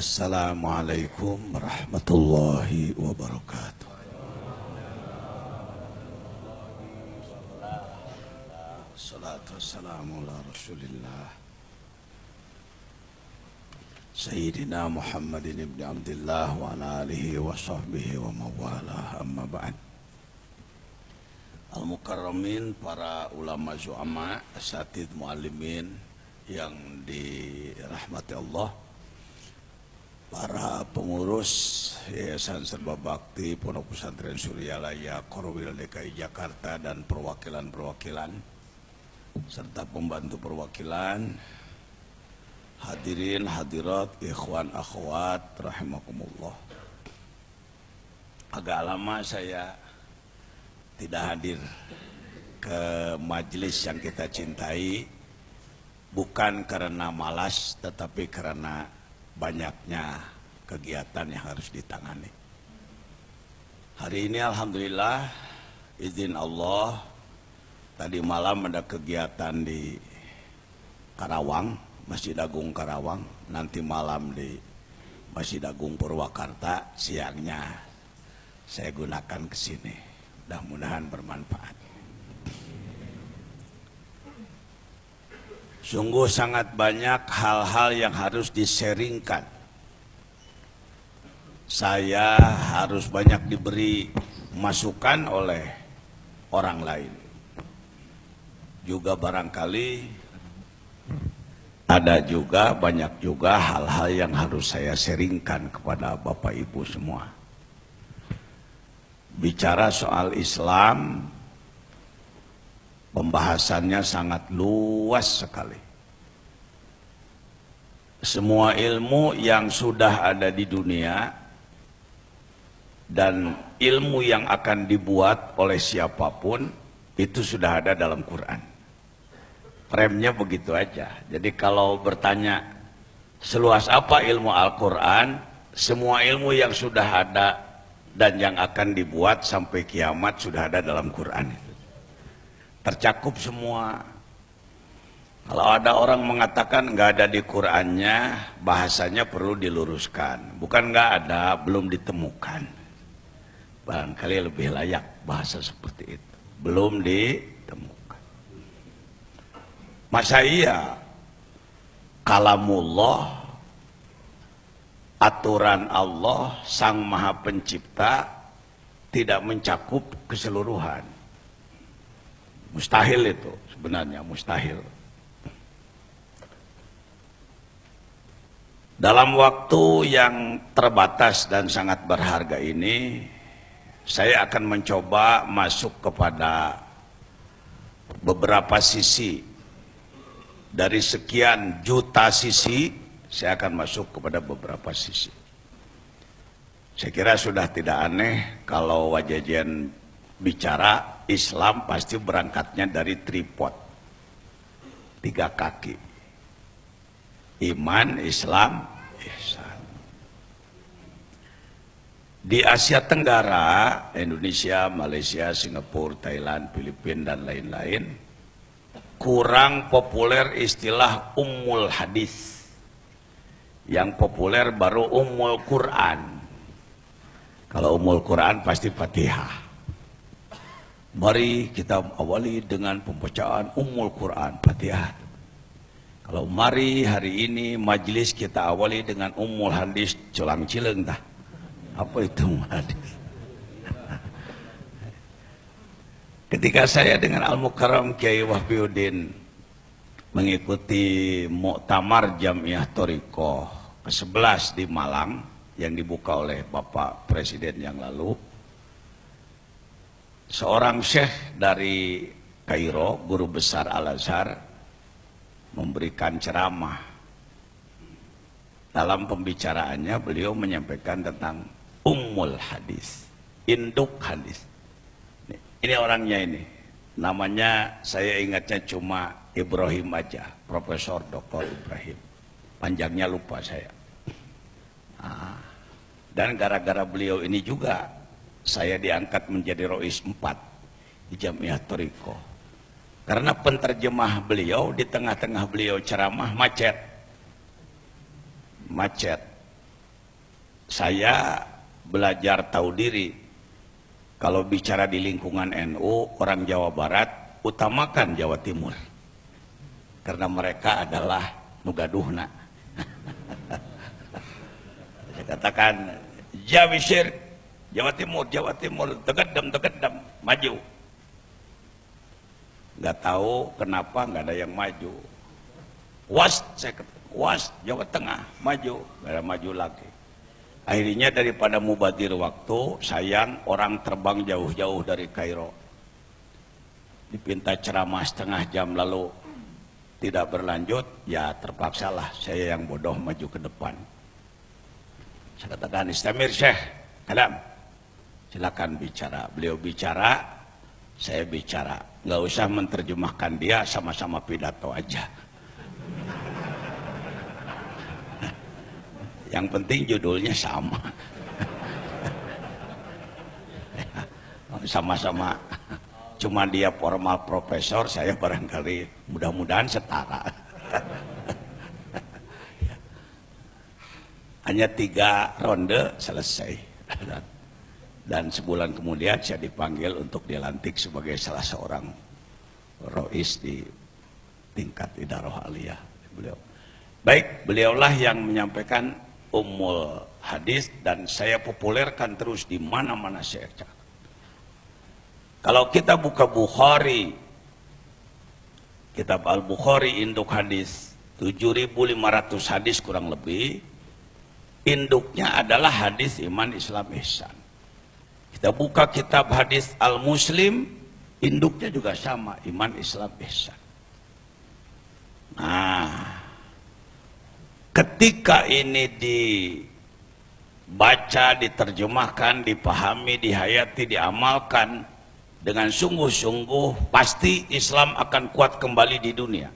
Assalamualaikum warahmatullahi wabarakatuh. Salatu wassalamu ala Rasulillah Sayyidina Muhammadin ibn Abdillah wa ala alihi wa sahbihi wa mawalah, amma ba'd. Al-Mukarramin, para ulama zu'ama, asatid muallimin yang dirahmati Allah, para pengurus Yayasan Serba Bakti Pondok Pesantren Suryalaya Korwil DKI Jakarta dan perwakilan-perwakilan serta pembantu perwakilan, hadirin hadirat, ikhwan akhwat rahimakumullah. Agak lama saya tidak hadir ke majelis yang kita cintai, bukan karena malas tetapi karena banyaknya kegiatan yang harus ditangani. Hari ini alhamdulillah izin Allah, tadi malam ada kegiatan di Karawang, Masjid Agung Karawang, nanti malam di Masjid Agung Purwakarta, siangnya saya gunakan ke sini. Mudah-mudahan bermanfaat. Sungguh sangat banyak hal-hal yang harus diseringkan. Saya harus banyak diberi masukan oleh orang lain. Juga barangkali ada juga banyak juga hal-hal yang harus saya seringkan kepada Bapak Ibu semua. Bicara soal Islam, pembahasannya sangat luas sekali. Semua ilmu yang sudah ada di dunia dan ilmu yang akan dibuat oleh siapapun itu sudah ada dalam Quran. Remnya begitu aja. Jadi kalau bertanya seluas apa ilmu Al-Quran, semua ilmu yang sudah ada dan yang akan dibuat sampai kiamat sudah ada dalam Quran. Tercakup semua. Kalau ada orang mengatakan nggak ada di Qurannya, bahasanya perlu diluruskan. Bukan nggak ada, belum ditemukan. Barangkali lebih layak bahasa seperti itu. Belum ditemukan. Masa iya kalamullah, aturan Allah Sang Maha Pencipta tidak mencakup keseluruhan? Mustahil itu, sebenarnya mustahil. Dalam waktu yang terbatas dan sangat berharga ini, saya akan mencoba masuk kepada beberapa sisi. Dari sekian juta sisi, saya akan masuk kepada beberapa sisi. Saya kira sudah tidak aneh kalau Wajajen bicara Islam pasti berangkatnya dari tripod, 3 kaki. Iman, Islam, ihsan. Di Asia Tenggara, Indonesia, Malaysia, Singapura, Thailand, Filipina, dan lain-lain, kurang populer istilah Ummul Hadis. Yang populer baru Ummul Quran. Kalau Ummul Quran pasti Fatihah. Mari kita awali dengan pembacaan Ummul Quran, Fatihah. Kalau mari hari ini majelis kita awali dengan Ummul Hadis, Colang Cileng dah. Apa itu Ummul Hadis? Ketika saya dengan Al-Mukarram Kiai Wahbiuddin mengikuti Muktamar Jamiah Thoriqoh ke-11 di Malang yang dibuka oleh Bapak Presiden yang lalu, seorang syekh dari Kairo, guru besar Al-Azhar, memberikan ceramah. Dalam pembicaraannya beliau menyampaikan tentang Ummul Hadis, induk hadis. Ini orangnya ini, namanya saya ingatnya cuma Ibrahim aja, Profesor Dr. Ibrahim. Panjangnya lupa saya. Dan gara-gara beliau ini juga saya diangkat menjadi Rois 4 di Jamiah Thoriqoh. Karena penterjemah beliau di tengah-tengah beliau ceramah macet. saya belajar tahu diri. Kalau bicara di lingkungan NU, orang Jawa Barat utamakan Jawa Timur. Karena mereka adalah nugaduhna. Saya katakan, Jawisir, Jawa Timur, tegedem, maju. Nggak tahu kenapa nggak ada yang maju. Was, Jawa Tengah, maju, nggak ada maju lagi. Akhirnya daripada mubadir waktu, sayang orang terbang jauh-jauh dari Kairo. Dipinta ceramah setengah jam lalu tidak berlanjut, ya terpaksalah saya yang bodoh maju ke depan. Saya katakan, Istamir Syekh, kalam, silakan bicara. Beliau bicara, saya bicara. Nggak usah menerjemahkan dia, sama-sama pidato aja. Yang penting judulnya sama. Sama-sama. Cuma dia formal profesor, saya barangkali mudah-mudahan setara. Hanya 3 ronde selesai. Dan sebulan kemudian saya dipanggil untuk dilantik sebagai salah seorang rois di tingkat Idarah Aliyah. Baik, beliaulah yang menyampaikan Ummul Hadis dan saya populerkan terus di mana-mana saya cakap. Kalau kita buka Bukhari, kitab Al-Bukhari induk hadis 7.500 hadis kurang lebih, induknya adalah hadis iman Islam ihsan. Kita buka kitab hadis Al-Muslim, induknya juga sama, iman Islam ihsan. Nah, ketika ini dibaca, diterjemahkan, dipahami, dihayati, diamalkan dengan sungguh-sungguh, pasti Islam akan kuat kembali di dunia.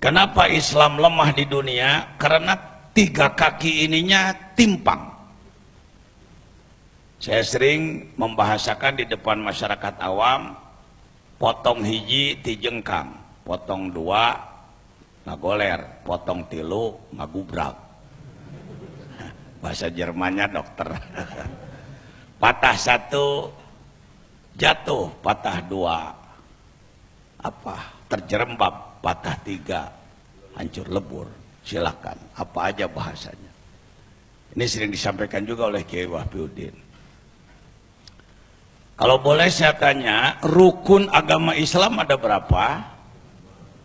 Kenapa Islam lemah di dunia? Karena 3 kaki ininya timpang. Saya sering membahasakan di depan masyarakat awam, potong hiji tijengkang, potong 2 ngagoler, potong 3 ngagubrak. Bahasa Jermannya dokter. Patah 1 jatuh, patah 2 terjerembab, patah 3 hancur lebur. Silakan, apa aja bahasanya. Ini sering disampaikan juga oleh Kiai Wahbiuddin. Kalau boleh saya tanya, rukun agama Islam ada berapa?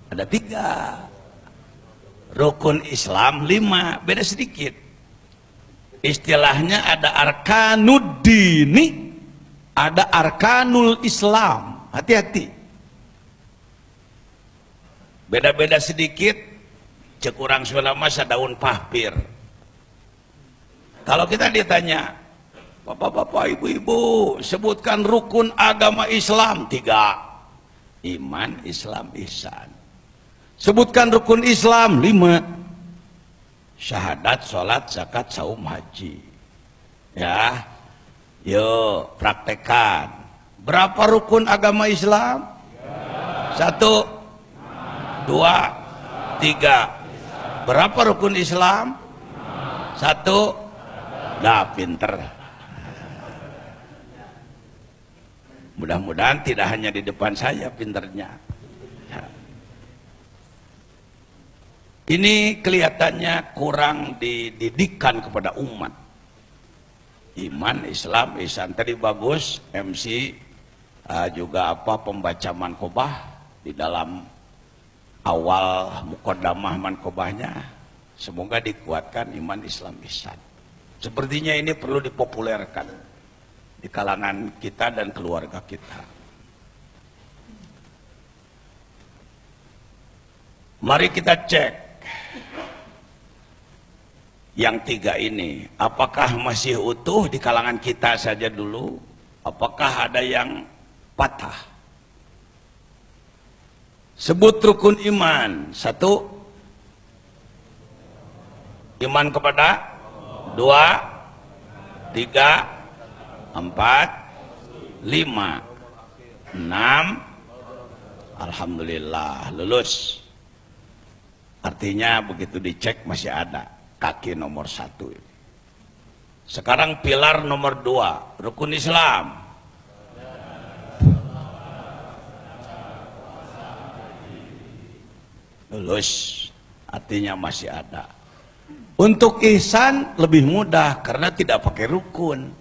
Ada 3. Rukun Islam 5, beda sedikit. Istilahnya ada arkanuddini, ada arkanul Islam. Hati-hati. Beda-beda sedikit, cek urang Sunda mah sadaun pahpir. Kalau kita ditanya, Bapak-bapak, ibu-ibu, sebutkan rukun agama Islam 3. Iman, Islam, ihsan. Sebutkan rukun Islam 5. Syahadat, sholat, zakat, saum, haji. Ya, yuk praktekan. Berapa rukun agama Islam? 1, 2, 3. Berapa rukun Islam? 1. Nah, pinter. Mudah-mudahan tidak hanya di depan saya pinternya. Ini kelihatannya kurang dididikan kepada umat. Iman, Islam, ihsan. Tadi bagus MC juga pembaca mankobah di dalam awal muqaddamah mankobahnya. Semoga dikuatkan iman, Islam, ihsan. Sepertinya ini perlu dipopulerkan di kalangan kita dan keluarga kita. Mari kita cek yang 3 ini, apakah masih utuh di kalangan kita saja dulu? Apakah ada yang patah? Sebut rukun iman. 1, iman kepada 2, 3, 4, 5, 6. Alhamdulillah lulus. Artinya begitu dicek masih ada. kaki nomor 1 ini. Sekarang pilar nomor 2, rukun Islam. Lulus, artinya masih ada. Untuk ihsan lebih mudah karena tidak pakai rukun,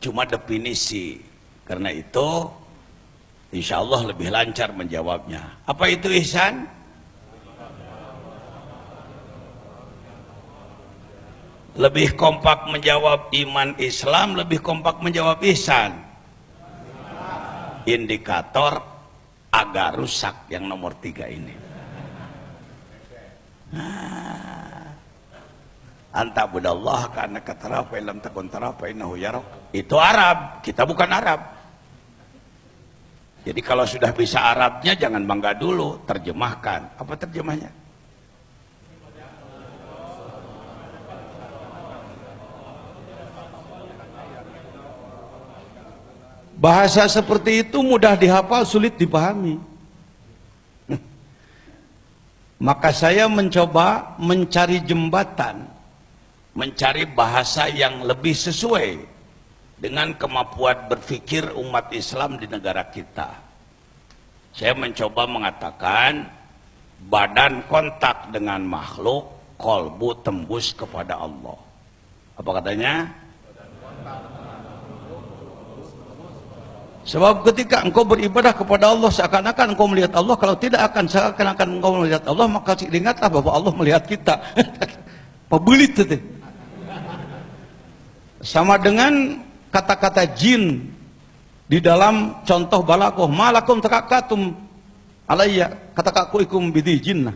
cuma definisi. Karena itu insya Allah lebih lancar menjawabnya. Apa itu ihsan? Lebih kompak menjawab iman Islam, lebih kompak menjawab ihsan. Indikator agak rusak yang nomor 3 ini. Anta budallah karena katarafa ilam takun tarafa innahu yarok. Itu Arab, kita bukan Arab. Jadi kalau sudah bisa Arabnya jangan bangga dulu, terjemahkan. Apa terjemahnya? Bahasa seperti itu mudah dihafal, sulit dipahami. Maka saya mencoba mencari jembatan, mencari bahasa yang lebih sesuai dengan kemampuan berpikir umat Islam di negara kita. Saya mencoba mengatakan badan kontak dengan makhluk, kolbu tembus kepada Allah. Apa katanya? Sebab ketika engkau beribadah kepada Allah seakan-akan engkau melihat Allah, kalau tidak akan seakan-akan engkau melihat Allah, maka ingatlah bahwa Allah melihat kita. Pebelit itu. Sama dengan kata-kata jin di dalam contoh balaghah, malakum takakatum alayya katakakuikum bidhi jinnah.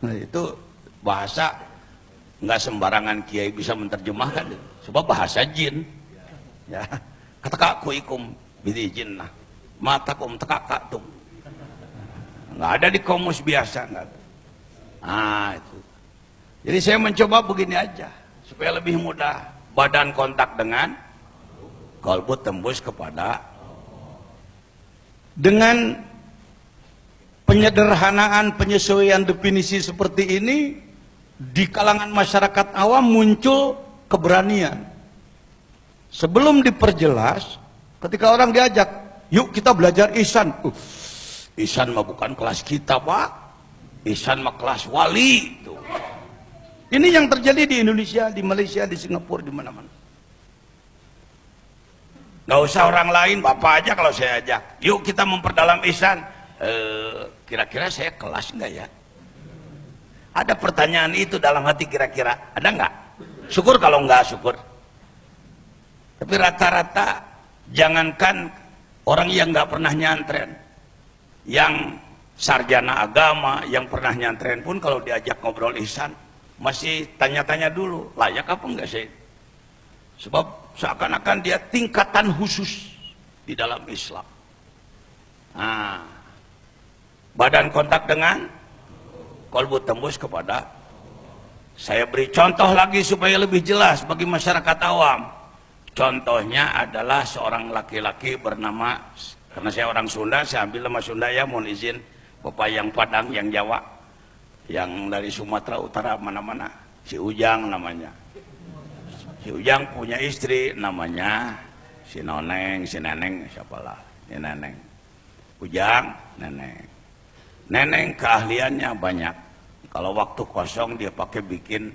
Nah, itu bahasa nggak sembarangan kiai bisa menerjemahkan, sebab bahasa jin. Ya, katakakuikum bidhi jinnah, matakum takakatum. Nggak ada di kamus biasa, nggak ada. Nah, itu. Jadi saya mencoba begini aja supaya lebih mudah. Badan kontak dengan kalbu tembus kepada. Dengan penyederhanaan, penyesuaian definisi seperti ini, di kalangan masyarakat awam muncul keberanian. Sebelum diperjelas, ketika orang diajak, yuk kita belajar ihsan. Ihsan mah bukan kelas kita, Pak. Ihsan mah kelas wali. Tuh. Ini yang terjadi di Indonesia, di Malaysia, di Singapura, di mana-mana. Gak usah orang lain, Bapak aja kalau saya ajak. Yuk kita memperdalam ihsan. Kira-kira saya kelas enggak ya? Ada pertanyaan itu dalam hati kira-kira. Ada enggak? Syukur kalau enggak, syukur. Tapi rata-rata, jangankan orang yang enggak pernah nyantren, yang sarjana agama, yang pernah nyantren pun kalau diajak ngobrol ihsan, masih tanya-tanya dulu, layak apa enggak sih? Sebab seakan-akan dia tingkatan khusus di dalam Islam. Nah, badan kontak dengan kolbu tembus kepada. Saya beri contoh lagi supaya lebih jelas bagi masyarakat awam. Contohnya adalah seorang laki-laki bernama, karena saya orang Sunda, saya ambil nama Sunda ya, mohon izin Bapak yang Padang, yang Jawa, yang dari Sumatera Utara mana-mana, si Ujang namanya. Si Ujang punya istri namanya si Noneng, si Neneng, siapalah, si Neneng. Ujang, Neneng. Neneng keahliannya banyak. Kalau waktu kosong dia pakai bikin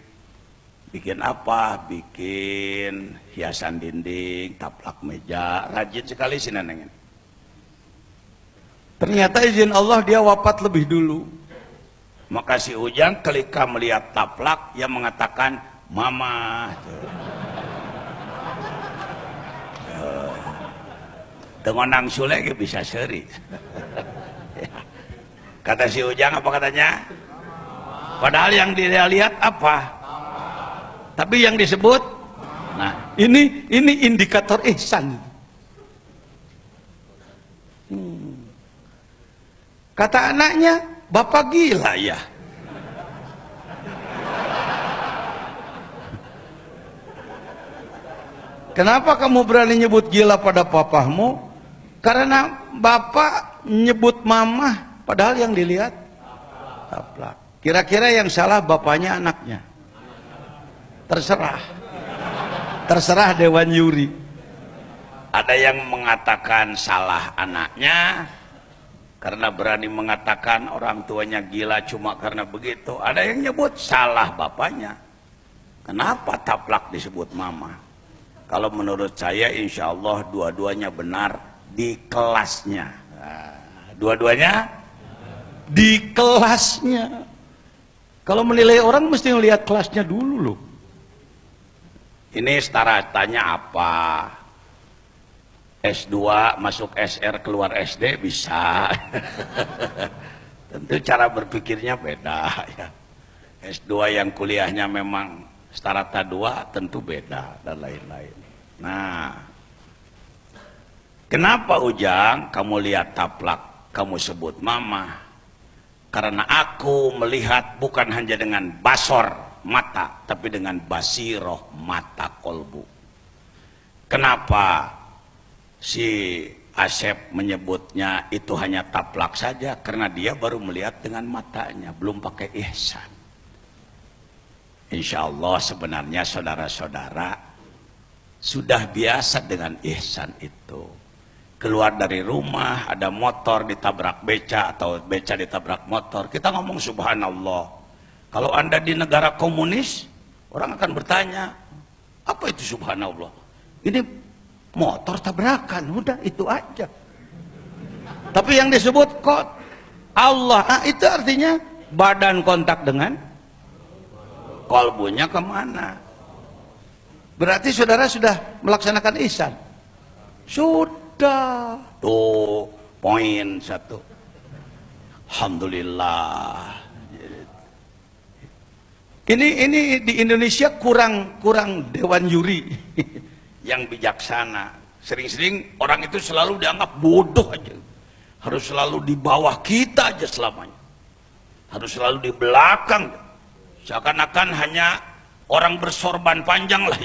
apa? Bikin hiasan dinding, taplak meja, rajin sekali si Neneng. Ternyata izin Allah dia wafat lebih dulu. Maka si Ujang ketika melihat taplak, dia mengatakan, Mama. Tengonang Sule bisa seri. Kata si Ujang apa katanya? Padahal yang dia lihat apa? Tapi yang disebut, nah ini indikator ihsan. Kata anaknya, Bapak gila ya. Kenapa kamu berani nyebut gila pada papahmu? Karena bapak nyebut mamah, padahal yang dilihat taplak. Kira-kira yang salah bapaknya anaknya? terserah Dewan Juri. Ada yang mengatakan salah anaknya karena berani mengatakan orang tuanya gila cuma karena begitu. Ada yang nyebut salah bapaknya. Kenapa taplak disebut mama? Kalau menurut saya insya Allah dua-duanya benar di kelasnya. Dua-duanya di kelasnya. Kalau menilai orang mesti ngelihat kelasnya dulu loh. Ini startanya apa? S2 masuk SR keluar SD bisa. Tentu cara berpikirnya beda ya. S2 yang kuliahnya memang starata 2 tentu beda dan lain-lain. Nah, kenapa Ujang kamu lihat taplak kamu sebut mama? Karena aku melihat bukan hanya dengan basor mata tapi dengan basiroh mata kolbu. Kenapa si Asep menyebutnya itu hanya taplak saja? Karena dia baru melihat dengan matanya, belum pakai ihsan. Insya Allah sebenarnya saudara-saudara sudah biasa dengan ihsan itu. Keluar dari rumah ada motor ditabrak beca atau beca ditabrak motor, kita ngomong subhanallah. Kalau Anda di negara komunis, orang akan bertanya, apa itu subhanallah? Ini motor tabrakan, udah itu aja. Tapi yang disebut kok Allah, itu artinya badan kontak dengan kolbunya kemana? Berarti saudara sudah melaksanakan ihsan. Sudah. Tuh poin 1. Alhamdulillah. Ini di Indonesia kurang Dewan Juri yang bijaksana. Sering-sering orang itu selalu dianggap bodoh aja. Harus selalu di bawah kita aja selamanya. Harus selalu di belakang. Seakan-akan hanya orang bersorban panjang lah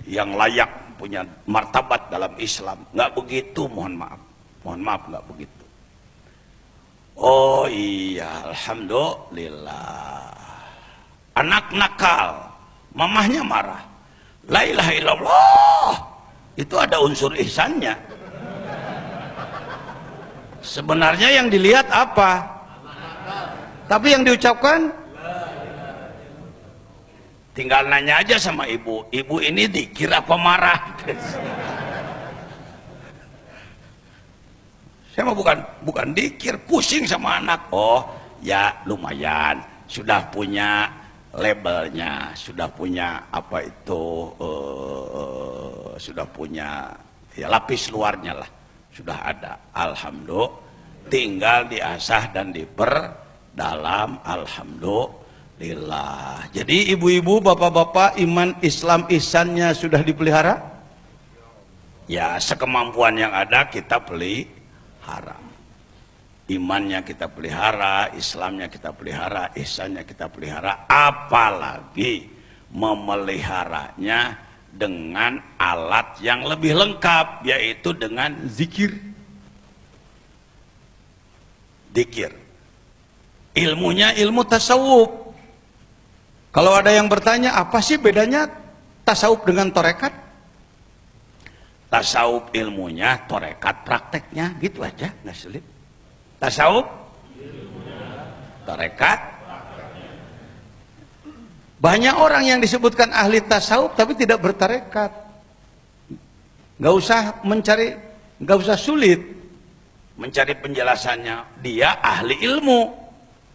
yang layak punya martabat dalam Islam. Nggak begitu, mohon maaf nggak begitu. Oh iya, alhamdulillah. Anak nakal, mamahnya marah, la ilaha illallah, itu ada unsur ihsannya. Sebenarnya yang dilihat apa? Tapi yang diucapkan, tinggal nanya aja sama ibu, ibu ini dikira apa marah? Saya mah bukan dikir, pusing sama anak. Oh ya lumayan, sudah punya labelnya, sudah punya apa itu, sudah punya ya lapis luarnya lah, sudah ada. Alhamdulillah, tinggal diasah dan diperdalam. Alhamdulillah. Jadi ibu-ibu, bapak-bapak, iman Islam ihsannya sudah dipelihara? Ya sekemampuan yang ada kita pelihara. Imannya kita pelihara, Islamnya kita pelihara, ihsannya kita pelihara, apalagi memeliharanya dengan alat yang lebih lengkap, yaitu dengan zikir. Zikir. Ilmunya ilmu tasawuf. Kalau ada yang bertanya, apa sih bedanya tasawuf dengan torekat? Tasawuf ilmunya, torekat prakteknya, gitu aja, nggak sulit. Tasawuf, tarekat. Banyak orang yang disebutkan ahli tasawuf tapi tidak bertarekat. Nggak usah mencari, nggak usah sulit mencari penjelasannya. Dia ahli ilmu.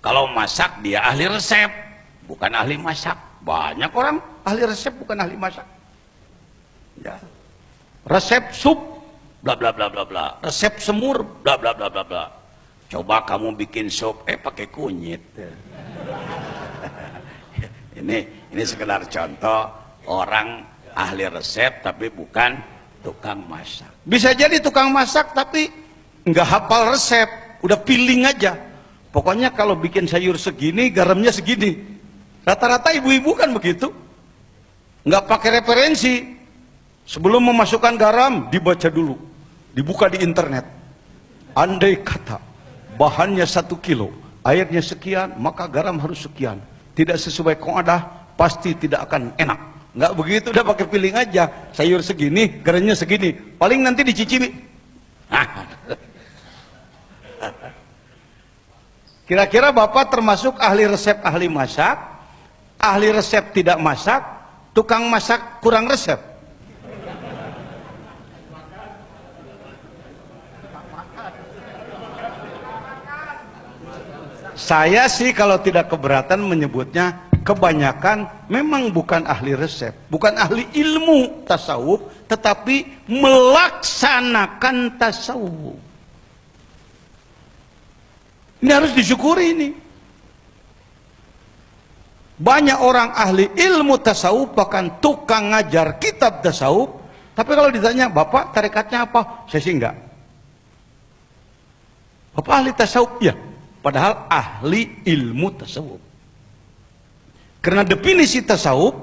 Kalau masak dia ahli resep, bukan ahli masak. Banyak orang ahli resep bukan ahli masak. Ya. Resep sup, bla bla bla bla bla. Resep semur, bla bla bla bla bla. Coba kamu bikin sup, pakai kunyit. Ini sekedar contoh orang ahli resep tapi bukan tukang masak. Bisa jadi tukang masak tapi nggak hafal resep, udah feeling aja. Pokoknya kalau bikin sayur segini, garamnya segini. Rata-rata ibu-ibu kan begitu, nggak pakai referensi. Sebelum memasukkan garam dibaca dulu, dibuka di internet. Andai kata bahannya 1 kilo, airnya sekian, maka garam harus sekian. Tidak sesuai kaidah, pasti tidak akan enak. Nggak begitu, udah pakai feeling aja. Sayur segini, garamnya segini, paling nanti dicicipi. Kira-kira Bapak termasuk ahli resep, ahli masak, ahli resep tidak masak, tukang masak kurang resep? Saya sih kalau tidak keberatan menyebutnya kebanyakan memang bukan ahli resep, bukan ahli ilmu tasawuf, tetapi melaksanakan tasawuf. Ini harus disyukuri ini. Banyak orang ahli ilmu tasawuf bahkan tukang ngajar kitab tasawuf, tapi kalau ditanya, Bapak tarikatnya apa? Saya sih enggak. Bapak ahli tasawuf? Ya. Padahal ahli ilmu tasawuf. Karena definisi tasawuf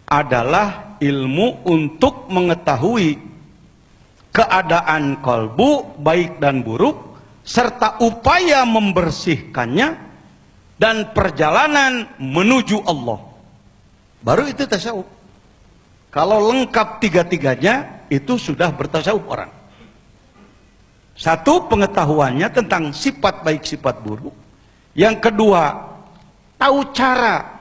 adalah ilmu untuk mengetahui keadaan kalbu baik dan buruk, serta upaya membersihkannya dan perjalanan menuju Allah. Baru itu tasawuf. Kalau lengkap tiga-tiganya, itu sudah bertasawuf orang. Satu, pengetahuannya tentang sifat baik sifat buruk. Yang kedua, tahu cara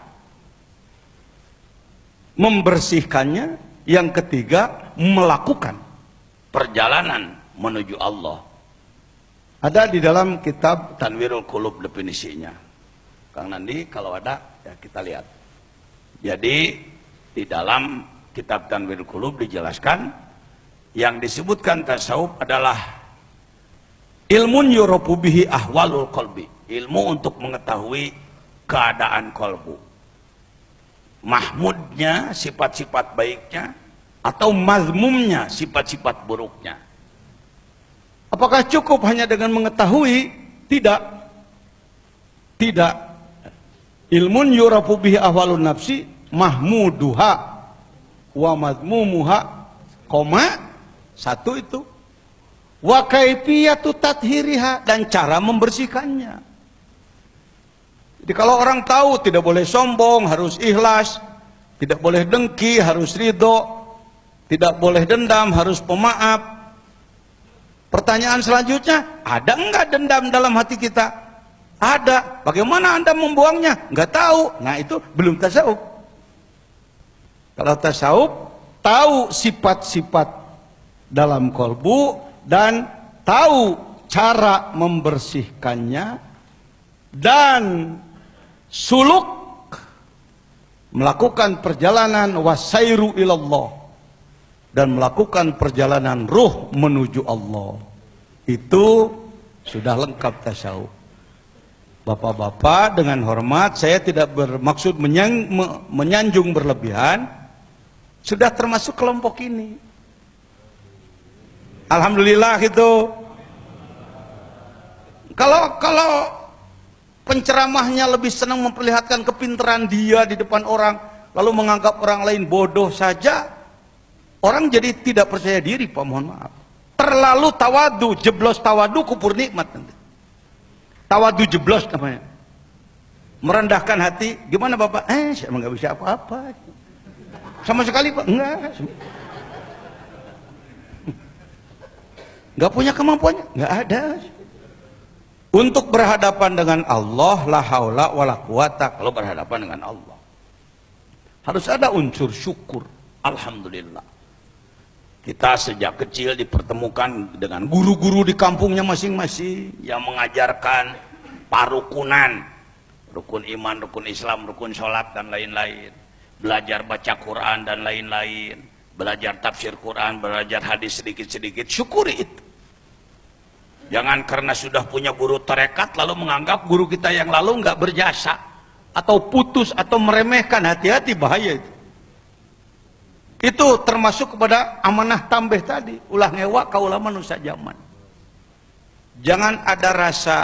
membersihkannya. Yang ketiga, melakukan perjalanan menuju Allah. Ada di dalam kitab Tanwirul Qulub definisinya. Kang Nandi kalau ada ya kita lihat. Jadi di dalam kitab Tanwirul Qulub dijelaskan yang disebutkan tasawuf adalah ilmun yurafu bihi ahwalul qalbi, ilmu untuk mengetahui keadaan kalbu, mahmudnya, sifat-sifat baiknya, atau mazmumnya, sifat-sifat buruknya. Apakah cukup hanya dengan mengetahui? Tidak. Tidak. Ilmun yurafu bihi ahwalun nafsi mahmuduha wa mazmumuha, satu itu. Wa kaifiyatu tathhiriha, dan cara membersihkannya. Jadi kalau orang tahu tidak boleh sombong, harus ikhlas, tidak boleh dengki, harus ridho, tidak boleh dendam, harus pemaaf. Pertanyaan selanjutnya, ada enggak dendam dalam hati kita? Ada. Bagaimana Anda membuangnya? Enggak tahu. Nah, itu belum tasawuf. Kalau tasawuf, tahu sifat-sifat dalam kalbu dan tahu cara membersihkannya, dan suluk melakukan perjalanan wasairu ilallah, dan melakukan perjalanan ruh menuju Allah. Itu sudah lengkap tasawuf. Bapak-bapak, dengan hormat, saya tidak bermaksud menyanjung berlebihan, sudah termasuk kelompok ini. Alhamdulillah gitu. Kalau penceramahnya lebih senang memperlihatkan kepintaran dia di depan orang, lalu menganggap orang lain bodoh saja, orang jadi tidak percaya diri, Pak, mohon maaf. Terlalu tawadu, jeblos tawadu, kupur nikmat nanti. Tawadu jeblos namanya. Merendahkan hati, gimana Bapak? Saya nggak bisa apa-apa. Sama sekali Pak, enggak. Nggak punya kemampuannya, nggak ada. Untuk berhadapan dengan Allah, la haula wala quwata, kalau berhadapan dengan Allah harus ada unsur syukur. Alhamdulillah, kita sejak kecil dipertemukan dengan guru-guru di kampungnya masing-masing yang mengajarkan parukunan, rukun iman, rukun Islam, rukun sholat, dan lain-lain. Belajar baca Quran dan lain-lain, belajar tafsir Quran, belajar hadis sedikit-sedikit. Syukuri itu. Jangan karena sudah punya guru tarekat lalu menganggap guru kita yang lalu nggak berjasa, atau putus, atau meremehkan. Hati-hati, bahaya itu. Itu termasuk kepada amanah tambeh tadi, ulah ngewa kaulah manusia zaman. Jangan ada rasa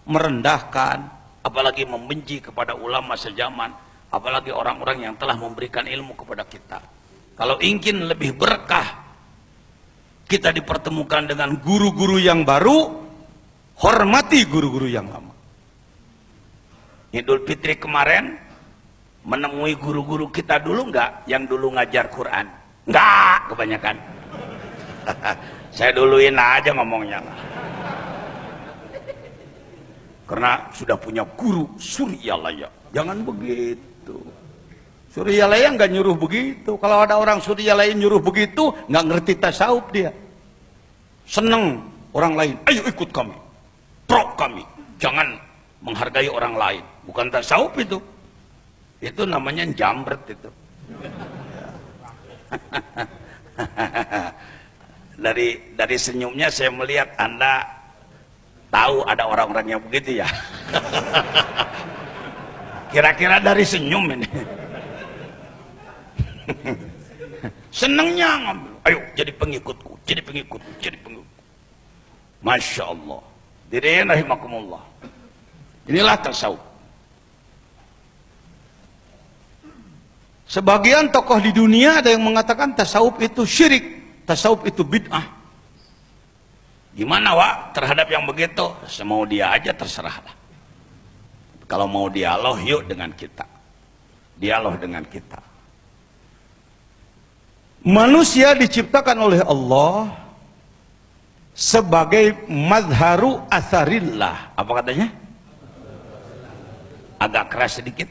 merendahkan, apalagi membenci kepada ulama sejaman, apalagi orang-orang yang telah memberikan ilmu kepada kita. Kalau ingin lebih berkah, kita dipertemukan dengan guru-guru yang baru, hormati guru-guru yang lama. Idul Fitri kemarin menemui guru-guru kita dulu nggak, yang dulu ngajar Quran? Nggak, kebanyakan. Saya duluin aja ngomongnya. Karena sudah punya guru Suryalaya. Jangan begitu. Suryalaya nggak nyuruh begitu. Kalau ada orang Suryalaya nyuruh begitu, nggak ngerti tasawuf dia. Seneng orang lain, ayo ikut kami, pro kami. Jangan menghargai orang lain. Bukan tasawuf itu. Itu namanya jambret itu. Dari senyumnya saya melihat Anda tahu ada orang-orang yang begitu ya. Kira-kira dari senyum ini. Senangnya ngambil. Ayo jadi pengikutku, jadi pengikutku, jadi pengikutku. Masya Allah. Dirin rahimakumullah. Inilah tasawuf. Sebagian tokoh di dunia ada yang mengatakan tasawuf itu syirik, tasawuf itu bid'ah. Gimana Wak terhadap yang begitu? Semau dia aja, terserahlah. Kalau mau dialog, yuk dengan kita. Dialog dengan kita. Manusia diciptakan oleh Allah sebagai madharu atharillah. Apa katanya? Agak keras sedikit.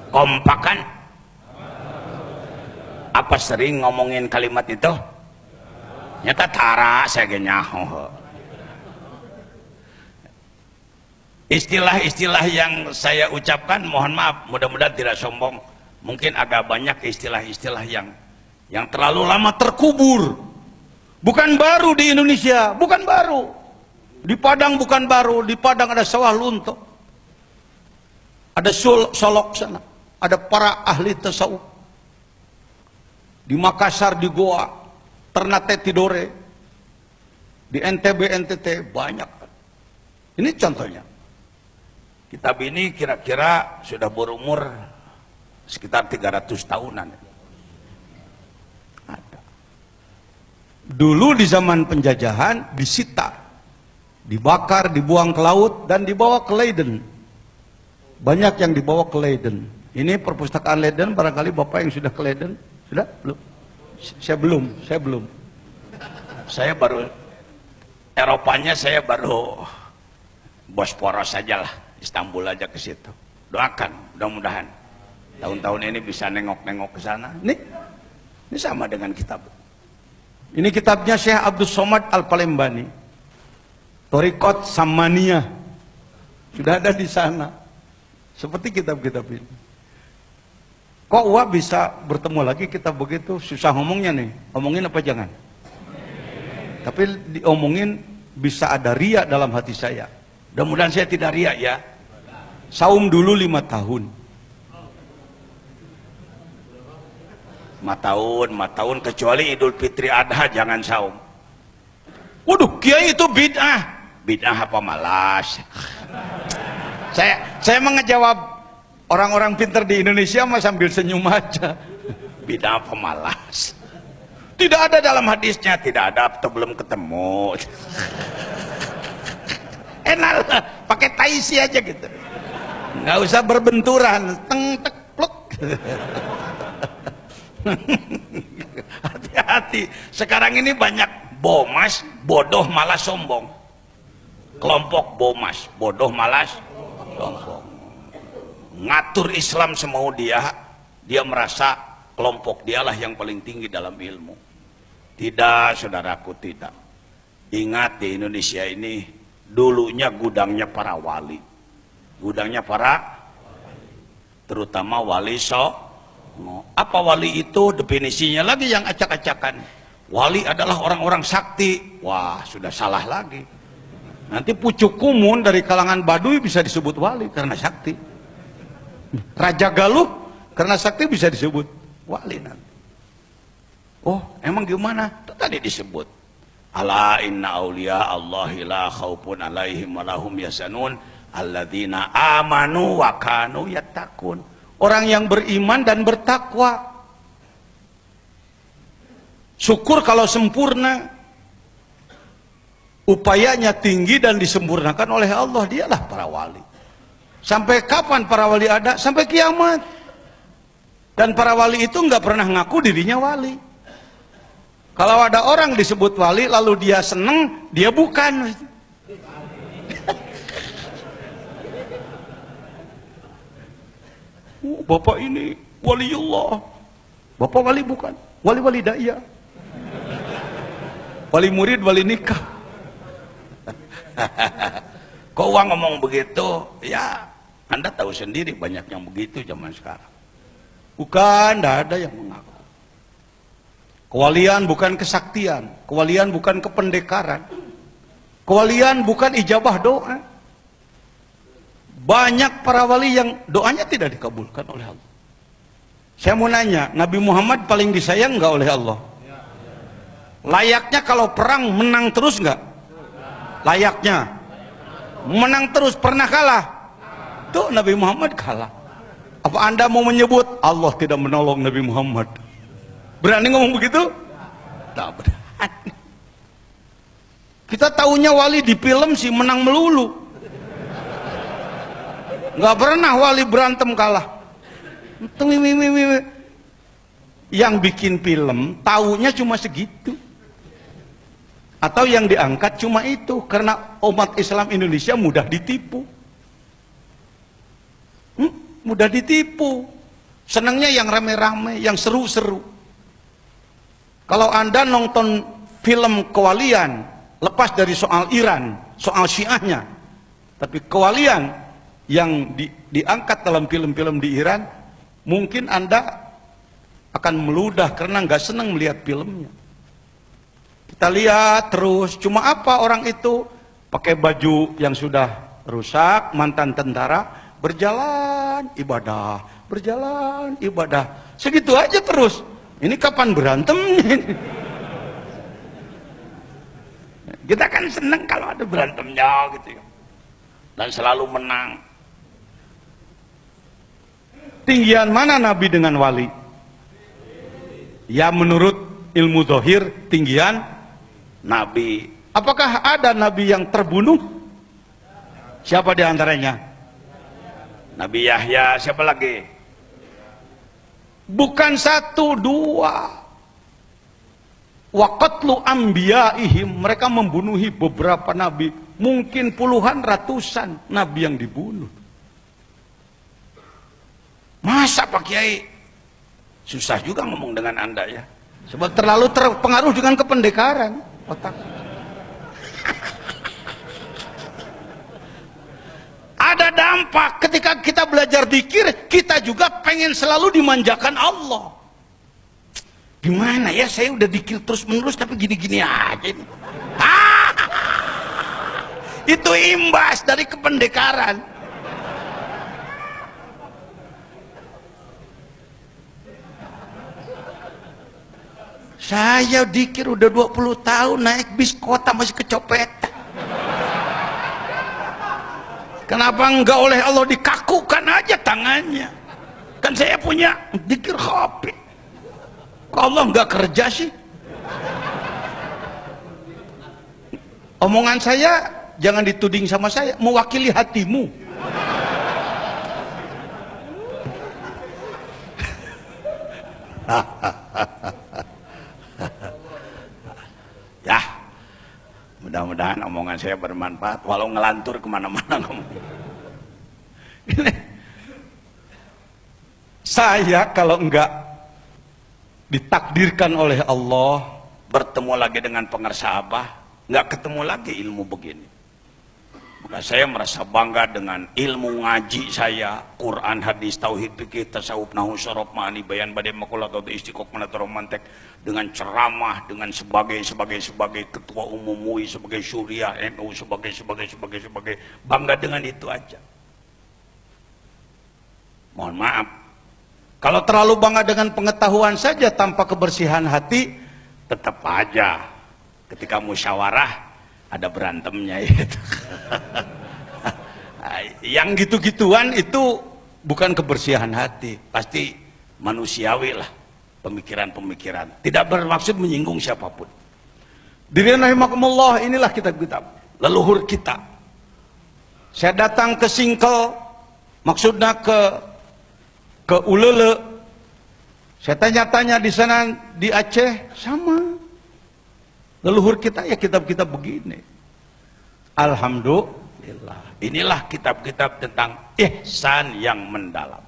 Kompakan. Apa sering ngomongin kalimat itu? Nyata tara saya genyaho. Istilah-istilah yang saya ucapkan, mohon maaf, mudah-mudahan tidak sombong. Mungkin agak banyak istilah-istilah yang terlalu lama terkubur. Bukan baru di Indonesia, bukan baru. Di Padang bukan baru, di Padang ada sawah lunto. Ada solok sana. Ada para ahli tasawuf. Di Makassar, di Goa, Ternate Tidore, di NTB, NTT, banyak. Ini contohnya. Kitab ini kira-kira sudah berumur sekitar 300 tahunan. Ada. Dulu di zaman penjajahan disita, dibakar, dibuang ke laut, dan dibawa ke Leiden. Banyak yang dibawa ke Leiden. Ini perpustakaan Leiden, barangkali Bapak yang sudah ke Leiden. Sudah? Belum? Saya belum. Saya baru, Eropanya saya baru Bosporos saja lah. Istanbul aja ke situ. Doakan, mudah-mudahan tahun-tahun ini bisa nengok-nengok ke sana. Ini sama dengan kitab. Ini kitabnya Syekh Abdul Somad Al-Palembani. Thariqat Samaniyah. Sudah ada di sana. Seperti kitab-kitab ini. Kok Wak bisa bertemu lagi kitab begitu? Susah ngomongnya nih. Omongin apa jangan? Tapi diomongin bisa ada riya dalam hati saya. Mudah-mudahan saya tidak riya ya. Saum dulu 5 tahun. 5 tahun kecuali Idul Fitri Adha jangan saum. Waduh, kiai itu bid'ah. Bid'ah apa malas? Saya mengejawab orang-orang pintar di Indonesia mah sambil senyum aja. Bid'ah apa malas? Tidak ada dalam hadisnya, tidak ada atau belum ketemu. Enak lah, pakai taisi aja gitu. Nggak usah berbenturan, teng tek pluk. Hati-hati. Sekarang ini banyak bomas, bodoh malah sombong. Kelompok bomas, bodoh malas sombong. Ngatur Islam semau dia merasa kelompok dialah yang paling tinggi dalam ilmu. Tidak, saudaraku, tidak. Ingat, di Indonesia ini dulunya gudangnya para wali. Gudangnya para, terutama wali songo. Apa wali itu? Definisinya lagi yang acak-acakan. Wali adalah orang-orang sakti. Wah, sudah salah lagi. Nanti pucuk kumun dari kalangan Baduy bisa disebut wali karena sakti. Raja Galuh karena sakti bisa disebut wali nanti. Oh, emang gimana? Tadi disebut. Ala inna awliya Allahi la khawfun alaihim wa lahum yasanun alladzina amanu wa kanu yattaqun. Orang yang beriman dan bertakwa. Syukur kalau sempurna. Upayanya tinggi dan disempurnakan oleh Allah, dialah para wali. Sampai kapan para wali ada? Sampai kiamat. Dan para wali itu nggak pernah ngaku dirinya wali. Kalau ada orang disebut wali lalu dia seneng, dia bukan. Bapak ini waliullah. Bapak wali bukan. Wali-wali daya. Wali murid, wali nikah. Kok uang ngomong begitu? Ya, Anda tahu sendiri banyak yang begitu zaman sekarang. Bukan, tidak ada yang mengaku. Kewalian bukan kesaktian, kewalian bukan kependekaran, kewalian bukan ijabah doa. Banyak para wali yang doanya tidak dikabulkan oleh Allah. Saya mau nanya, Nabi Muhammad paling disayang nggak oleh Allah? Layaknya kalau perang menang terus nggak? Layaknya menang terus, pernah kalah? Tuh Nabi Muhammad kalah. Apa Anda mau menyebut Allah tidak menolong Nabi Muhammad? Berani ngomong begitu? Tak berani. Kita taunya wali di film sih menang melulu. Nggak pernah wali berantem kalah. Yang bikin film taunya cuma segitu. Atau yang diangkat cuma itu. Karena umat Islam Indonesia mudah ditipu. Mudah ditipu. Senangnya yang rame-rame, yang seru-seru. Kalau Anda nonton film kewalian, lepas dari soal Iran, soal Syiahnya, tapi kewalian yang diangkat dalam film-film di Iran, mungkin Anda akan meludah karena nggak senang melihat filmnya. Kita lihat terus, cuma apa orang itu pakai baju yang sudah rusak, mantan tentara, berjalan ibadah, berjalan ibadah, segitu aja terus. Ini kapan berantemnya? Kita kan seneng kalau ada berantemnya gitu ya, dan selalu menang. Tinggian mana Nabi dengan wali? Ya menurut ilmu zahir tinggian Nabi. Apakah ada Nabi yang terbunuh? Siapa di antaranya? Nabi Yahya, siapa lagi? Bukan satu, dua. Wa qatlu anbiyaihim, mereka membunuhi beberapa nabi, mungkin puluhan, ratusan nabi yang dibunuh. Masa Pak Kiai? Susah juga ngomong dengan Anda ya. Sebab terlalu terpengaruh dengan kependekaran otak. Ada dampak ketika kita belajar dzikir, kita juga pengen selalu dimanjakan Allah. Gimana ya, saya udah dzikir terus menerus tapi gini-gini aja. Itu imbas dari kependekaran. Saya dzikir udah 20 tahun, naik bis kota masih kecopetan. Kenapa enggak oleh Allah dikakukan aja tangannya? Kan saya punya dzikir khafi. Kok Allah enggak kerja sih? Omongan saya jangan dituding sama saya, mewakili hatimu. Ya, mudah-mudahan omongan saya bermanfaat, walau ngelantur kemana-mana ngomong. Saya kalau enggak ditakdirkan oleh Allah bertemu lagi dengan pengarsa Abah, enggak ketemu lagi ilmu begini. Maka saya merasa bangga dengan ilmu ngaji saya, Quran, hadis, tauhid, fikih, tasawuf, nahwu, syaraf, ma'ani, bayan, badai, maqalah, atau istiqomah, atau mantek, dengan ceramah, dengan sebagai ketua umum MUI, sebagai syuriah NU, sebagai bangga dengan itu aja. Mohon maaf, kalau terlalu bangga dengan pengetahuan saja tanpa kebersihan hati, tetap aja ketika musyawarah ada berantemnya itu. Yang gitu-gituan itu bukan kebersihan hati, pasti manusiawi lah pemikiran-pemikiran, tidak bermaksud menyinggung siapapun. Dirian rahimakumullah, inilah kitab-kitab leluhur kita. Saya datang ke Singkel Maksudnya ke Ulele. Saya tanya-tanya di sana di Aceh sama. Leluhur kita ya kitab-kitab begini. Alhamdulillah. Inilah kitab-kitab tentang ihsan yang mendalam.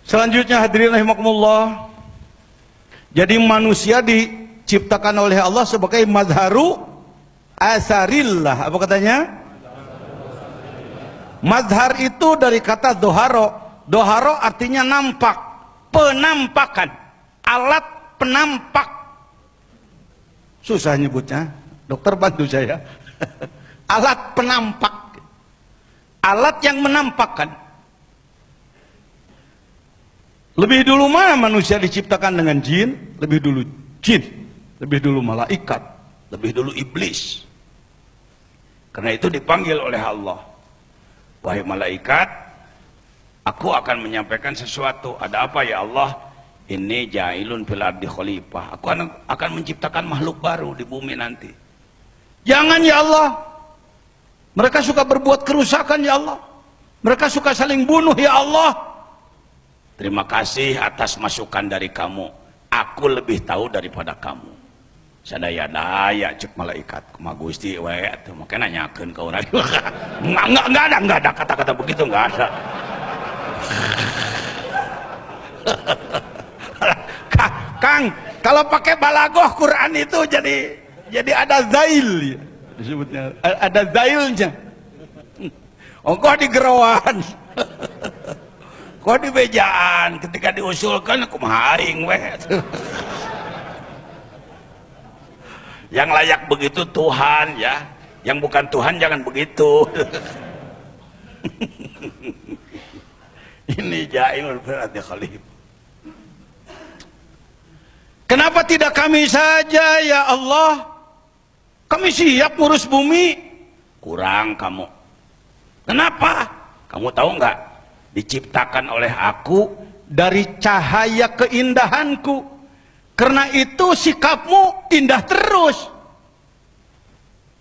Selanjutnya hadirin rahimakumullah. Jadi manusia diciptakan oleh Allah sebagai mazharu asarillah. Apa katanya? Mazhar itu dari kata doharo. Doharo artinya nampak, penampakan, alat penampak. Susah nyebutnya, dokter bantu saya. Alat penampak, alat yang menampakkan. Lebih dulu mana manusia diciptakan dengan jin? Lebih dulu jin, lebih dulu malaikat, lebih dulu iblis. Karena itu dipanggil oleh Allah, wahai malaikat, aku akan menyampaikan sesuatu. Ada apa ya Allah? Ini jailun fil ardi khalifah. Aku akan menciptakan makhluk baru di bumi nanti. Jangan ya Allah. Mereka suka berbuat kerusakan ya Allah. Mereka suka saling bunuh ya Allah. Terima kasih atas masukan dari kamu. Aku lebih tahu daripada kamu. Sadaya-daya cek malaikat. Kuma Gusti we atuh make nanyakeun ka urang. Enggak ada kata-kata begitu, enggak ada. Kang, kalau pakai balagoh Quran itu jadi ada zail disebutnya. Ada zailnya. Ongkoh digerawan. Kok di bejaan ketika diusulkan aku maharing weh. Yang layak begitu Tuhan ya, yang bukan Tuhan jangan begitu. Ini jailul berarti khalifah. Kenapa tidak kami saja ya Allah? Kami siap ngurus bumi. Kurang kamu. Kenapa? Kamu tahu nggak? Diciptakan oleh aku dari cahaya keindahanku. Karena itu sikapmu indah terus.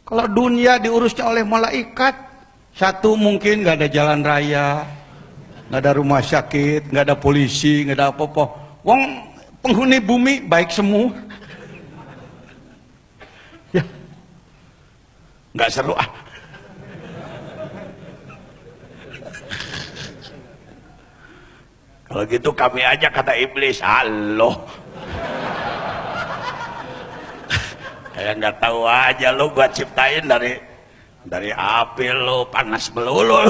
Kalau dunia diurusnya oleh malaikat, satu mungkin nggak ada jalan raya, nggak ada rumah sakit, nggak ada polisi, nggak ada apa-apa. Wong penghuni bumi baik semua. Ya, nggak seru ah. Kalau gitu kami aja kata iblis, halo. Kayak nggak tahu aja lo gua ciptain dari api lo panas melulu.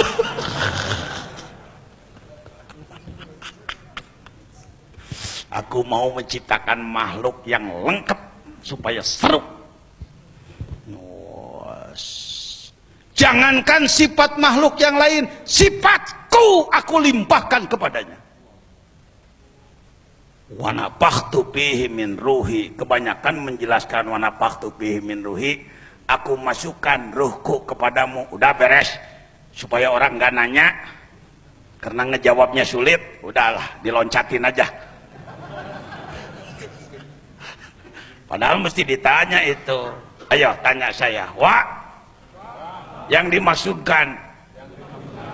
Aku mau menciptakan makhluk yang lengkap supaya seru. Jangankan sifat makhluk yang lain, sifatku aku limpahkan kepadanya. Wa nafakhtu fihi min ruhi, kebanyakan menjelaskan wa nafakhtu fihi min ruhi, aku masukkan ruhku kepadamu. Udah beres, supaya orang nggak nanya karena ngejawabnya sulit, udahlah diloncatin aja. Padahal mesti ditanya itu. Ayo tanya saya, wa yang dimasukkan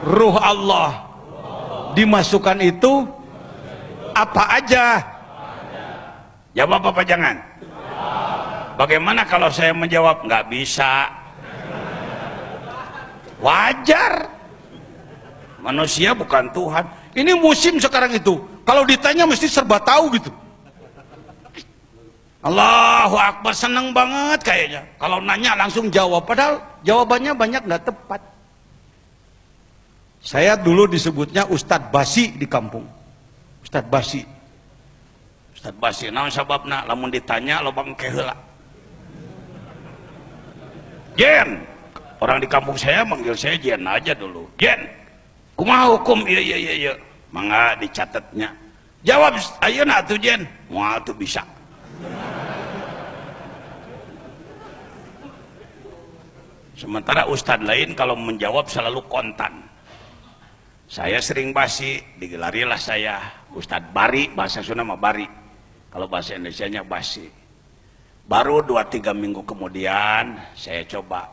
ruh Allah dimasukkan itu apa aja? Jawab apa jangan? Bagaimana kalau saya menjawab nggak bisa? Wajar. Manusia bukan Tuhan. Ini musim sekarang itu. Kalau ditanya mesti serba tahu gitu. Allahu Akbar, seneng banget kayaknya. Kalau nanya langsung jawab. Padahal jawabannya banyak nggak tepat. Saya dulu disebutnya Ustadz Basi di kampung. Ustadz Basi. Ustadz Basi, naon sababna lamun ditanya lobang keheula. Jen, orang di kampung saya manggil saya Jen aja dulu. Jen, kumaha hukum? Iya. Mangga dicatatnya. Jawab ayeuna atuh Jen. Moal tuh bisa. Sementara ustadz lain kalau menjawab selalu kontan. Saya sering Basi, digelarilah saya Ustadz Bari, bahasa Sunda mah Bari. Kalau bahasa Indonesianya Basi. Baru 2-3 minggu kemudian saya coba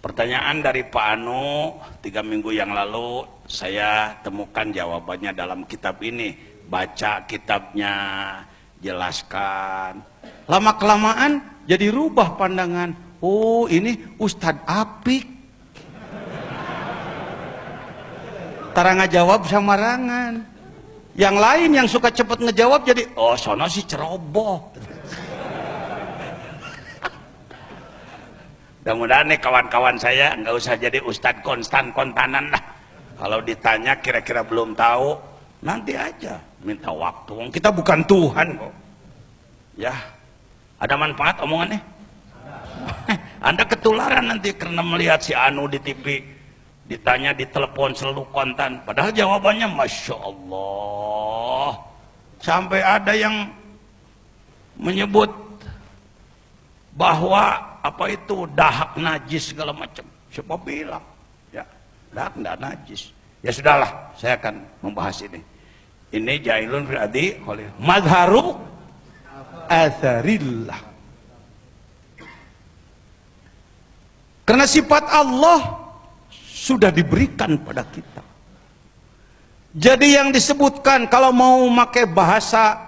Pertanyaan dari Pak Anu 3 minggu yang lalu saya temukan jawabannya dalam kitab ini. Baca kitabnya, jelaskan. Lama-kelamaan jadi rubah pandangan. Oh, ini Ustadz Apik. Tara ngajawab samarangan. Yang lain yang suka cepet ngejawab jadi, oh sono si ceroboh. Mudah-mudahan nih kawan-kawan saya nggak usah jadi Ustadz kontanan lah. Kalau ditanya kira-kira belum tahu, nanti aja minta waktu. Kita bukan Tuhan kok. Ya, ada manfaat omongannya? Anda ketularan nanti karena melihat si Anu di TV, ditanya di telepon selalu kontan. Padahal jawabannya Masya Allah. Sampai ada yang menyebut bahwa apa itu dahak najis segala macam. Siapa bilang? Ya, dahak tidak najis. Ya sudahlah, saya akan membahas ini. Ini Jailun fil adi madharu atharillah. Karena sifat Allah sudah diberikan pada kita. Jadi yang disebutkan kalau mau pakai bahasa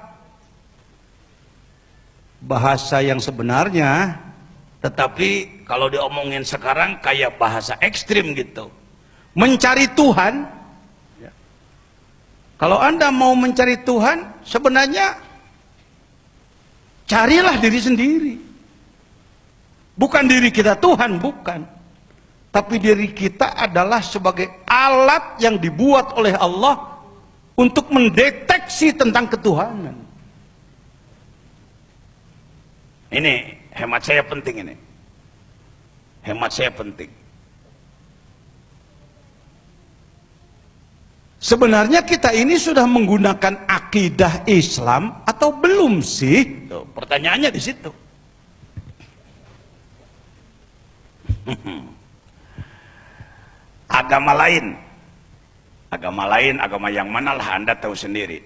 yang sebenarnya, tetapi kalau diomongin sekarang kayak bahasa ekstrim gitu. Mencari Tuhan. Ya. Kalau Anda mau mencari Tuhan, sebenarnya carilah diri sendiri. Bukan diri kita Tuhan, bukan. Tapi diri kita adalah sebagai alat yang dibuat oleh Allah untuk mendeteksi tentang ketuhanan. Ini hemat saya penting ini. Hemat saya penting. Sebenarnya kita ini sudah menggunakan akidah Islam atau belum sih? Tuh, pertanyaannya di situ. Agama lain, agama yang mana lah Anda tahu sendiri.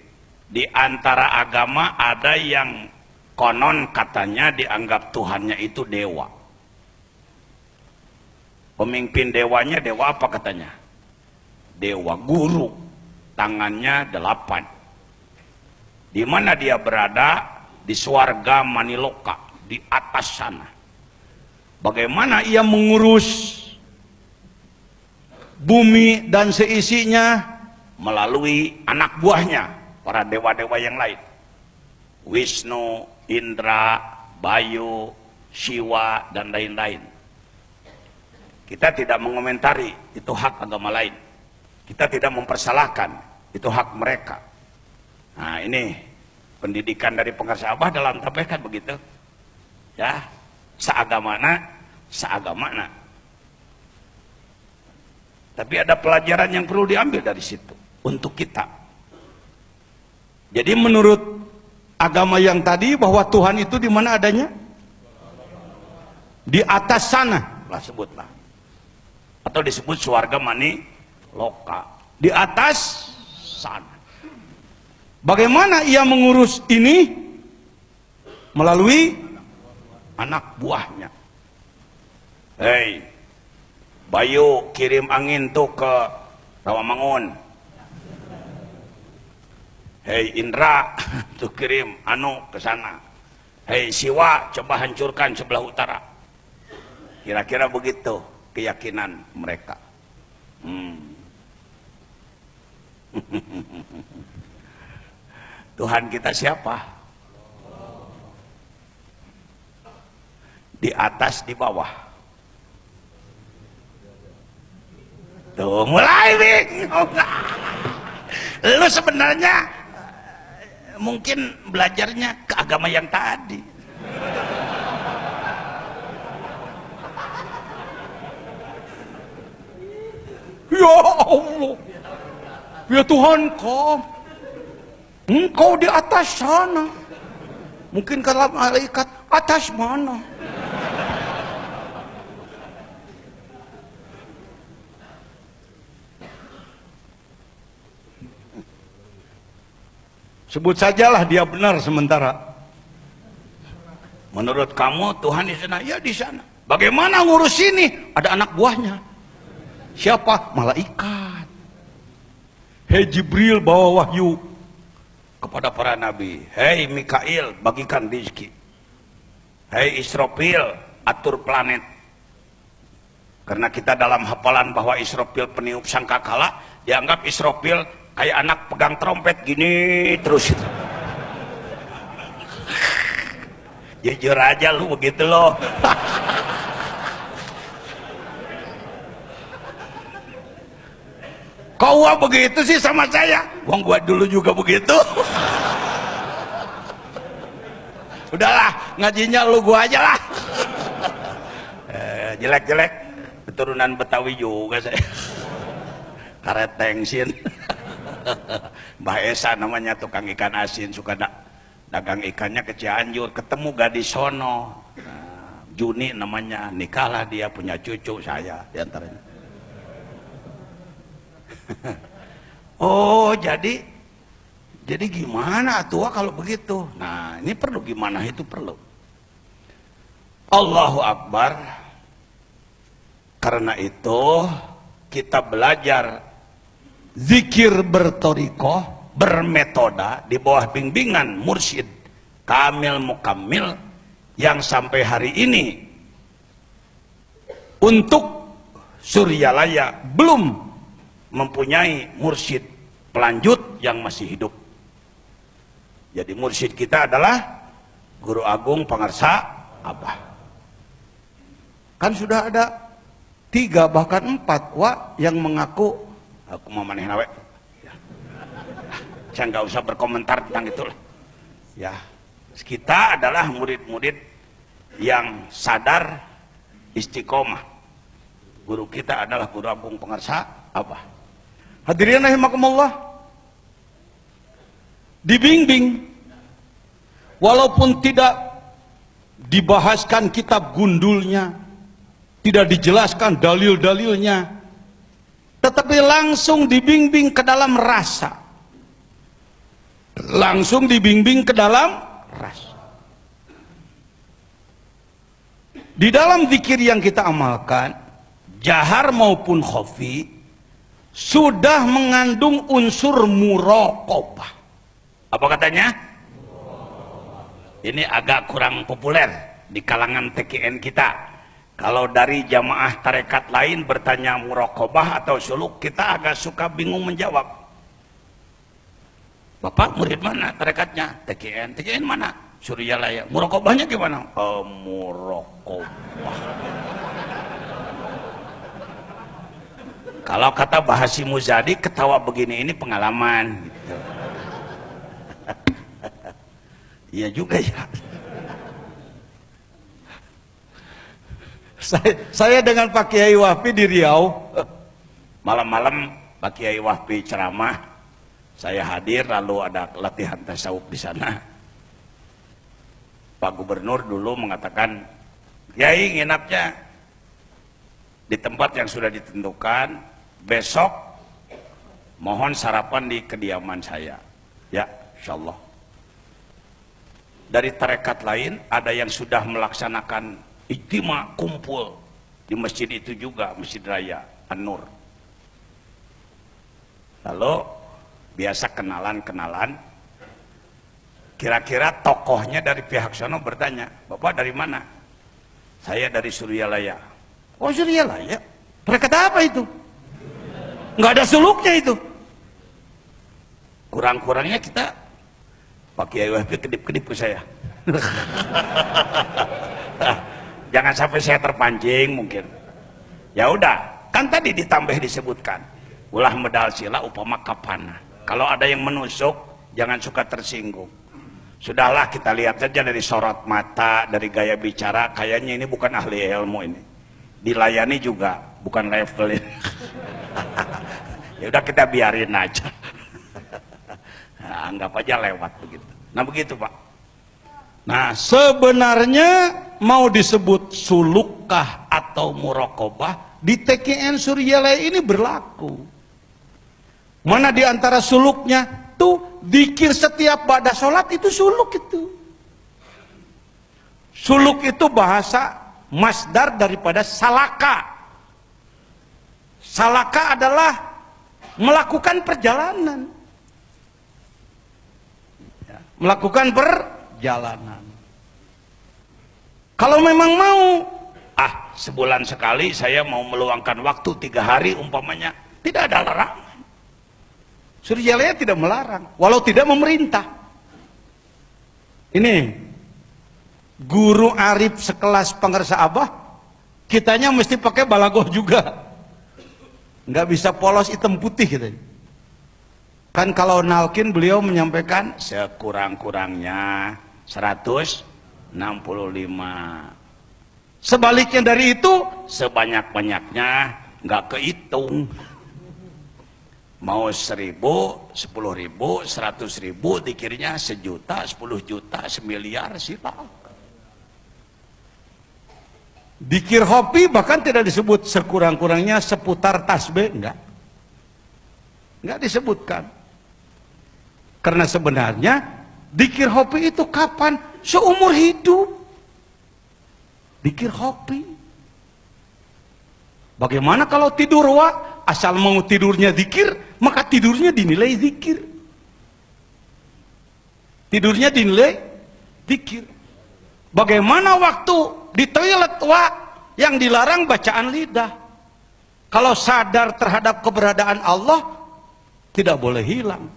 Di antara agama ada yang konon katanya dianggap Tuhannya itu dewa. Pemimpin dewanya dewa apa katanya? Dewa guru, tangannya 8. Di mana dia berada? Di swarga Maniloka, di atas sana. Bagaimana ia mengurus bumi dan seisinya? Melalui anak buahnya, para dewa-dewa yang lain. Wisnu, Indra, Bayu, Siwa, dan lain-lain. Kita tidak mengomentari, itu hak agama lain. Kita tidak mempersalahkan, itu hak mereka. Nah ini pendidikan dari pengarsa Abah dalam tapekan begitu. Ya, seagamana. Tapi ada pelajaran yang perlu diambil dari situ untuk kita. Jadi menurut agama yang tadi bahwa Tuhan itu di mana adanya? Di atas sana, lah sebutlah. Atau disebut swarga Maniloka, di atas sana. Bagaimana ia mengurus ini? Melalui anak buahnya. Hei, Bayu kirim angin tuh ke Rawamangun. Hei Indra, tuh kirim anu ke sana. Hei Siwa, coba hancurkan sebelah utara. Kira-kira begitu keyakinan mereka. Tuhan kita siapa? Di atas, di bawah. Tuh mulai bingung. Lu sebenarnya mungkin belajarnya ke agama yang tadi. Ya Allah, ya Tuhan engkau di atas sana. Mungkin kalau malaikat atas mana? Sebut sajalah dia benar sementara. Menurut kamu Tuhan di sana? Ya di sana. Bagaimana ngurus ini? ada anak buahnya. Siapa? Malaikat. Hei Jibril bawa wahyu kepada para nabi. Hei Mikail bagikan rezeki. Hei Israfil atur planet. Karena kita dalam hafalan bahwa Israfil peniup sangkakala, dianggap Israfil kayak anak pegang trompet gini terus. Jujur aja lu begitu loh. Kau begitu sih sama saya? Wong gua dulu juga begitu. Udahlah, ngajinya lu gua aja lah. Jelek-jelek, keturunan Betawi juga saya. Karet tengsin. Mbah Esa namanya, tukang ikan asin, suka dagang ikannya ke Cianjur, ketemu gadis sono. Juni namanya, nikahlah dia, punya cucu saya diantaranya. Oh, jadi gimana tua kalau begitu? Nah, ini perlu gimana, itu perlu. Allahu Akbar. Karena itu kita belajar zikir bertorikoh, bermetoda di bawah bimbingan mursyid Kamil Mukammil yang sampai hari ini untuk Suryalaya belum mempunyai mursyid pelanjut yang masih hidup. Jadi mursyid kita adalah Guru Agung Pangarsa Abah. Kan sudah ada 3 bahkan 4 yang mengaku, aku mau maneh nawe. Ya. Saya nggak usah berkomentar tentang itu lah. Ya, kita adalah murid-murid yang sadar istiqomah. Guru kita adalah Guru Agung Pangarsa Abah. Hadirin rahimakumullah, dibimbing walaupun tidak dibahaskan kitab gundulnya, tidak dijelaskan dalil-dalilnya, tetapi langsung dibimbing ke dalam rasa, langsung dibimbing ke dalam rasa. Di dalam zikir yang kita amalkan, jahar maupun khafi, sudah mengandung unsur muraqabah. Apa katanya? Ini agak kurang populer di kalangan TKN kita. Kalau dari jamaah tarekat lain bertanya muraqabah atau suluk, kita agak suka bingung menjawab. Bapak murid mana tarekatnya? TKN. TKN mana? Suryalaya. Muraqabahnya gimana? Muraqabah. Kalau kata Bahasi Muzadi, ketawa begini ini pengalaman gitu. Iya juga ya. Saya dengan Pak Kiai Wahfi di Riau, malam-malam Pak Kiai Wahfi ceramah, saya hadir, lalu ada latihan tasawuf di sana. Pak Gubernur dulu mengatakan, Kiai nginapnya di tempat yang sudah ditentukan, besok mohon sarapan di kediaman saya. Ya, insyaallah. Dari tarekat lain ada yang sudah melaksanakan ijtima, kumpul di masjid itu juga, Masjid Raya An-Nur. Lalu biasa kenalan-kenalan, kira-kira tokohnya dari pihak sono bertanya, Bapak dari mana? Saya dari Suryalaya. Oh, Suryalaya? Tarekat apa itu? Nggak ada suluknya itu. Kurang-kurangnya kita Pak Kiai Wahbi kedip-kedip ke saya. Jangan sampai saya terpancing mungkin. Ya udah, kan tadi ditambah disebutkan, ulah medal sila upama kapana. Kalau ada yang menusuk, jangan suka tersinggung. Sudahlah, kita lihat saja dari sorot mata, dari gaya bicara, kayaknya ini bukan ahli ilmu ini. Dilayani juga bukan level ini. Ya udah, kita biarin aja. Nah, anggap aja lewat begitu. Nah begitu Pak. Nah sebenarnya mau disebut sulukkah atau muraqabah, di TKN Suryalaya ini berlaku. Mana di antara suluknya tuh zikir setiap ba'da sholat, itu suluk itu. Suluk itu bahasa masdar daripada salaka. Salaka adalah melakukan perjalanan. Ya, melakukan perjalanan. Kalau memang mau, sebulan sekali saya mau meluangkan waktu 3 hari umpamanya, tidak ada larangan. Surya tidak melarang, walau tidak memerintah. Ini guru arif sekelas Pangersa Abah, kitanya mesti pakai balagoh juga. Nggak bisa polos hitam putih gitu. Kan kalau nalkin beliau menyampaikan sekurang-kurangnya 165. Sebaliknya dari itu sebanyak-banyaknya nggak kehitung. Mau 1.000, 10.000, 100.000, dikirnya 1 juta, 10 juta, 1 miliar, silakan. Dikir hobi bahkan tidak disebut, sekurang-kurangnya seputar tasbih, enggak disebutkan. Karena sebenarnya dikir hobi itu kapan? Seumur hidup. Dikir hobi. Bagaimana kalau tidur asal mau tidurnya dikir, maka tidurnya dinilai dikir. Tidurnya dinilai dikir. Bagaimana waktu di toilet yang dilarang bacaan lidah. Kalau sadar terhadap keberadaan Allah, tidak boleh hilang.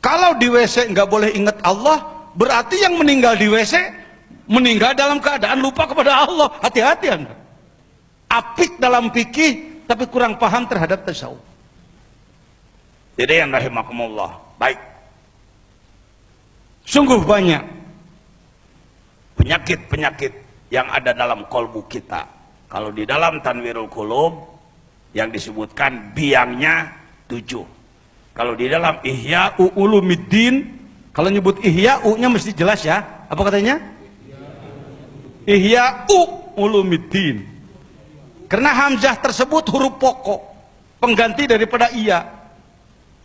Kalau di WC nggak boleh ingat Allah, berarti yang meninggal di WC meninggal dalam keadaan lupa kepada Allah. Hati-hati Anda. Apik dalam fikih tapi kurang paham terhadap tasawuf. Jadi yang rahimakumullah, baik. Sungguh banyak penyakit-penyakit yang ada dalam kolbu kita. Kalau di dalam Tanwirul Qulub yang disebutkan biangnya 7. Kalau di dalam Ihya Ulumuddin, kalau nyebut Ihya U-nya mesti jelas ya. Apa katanya? Ihya Ulumuddin. Karena hamzah tersebut huruf pokok, pengganti daripada iya.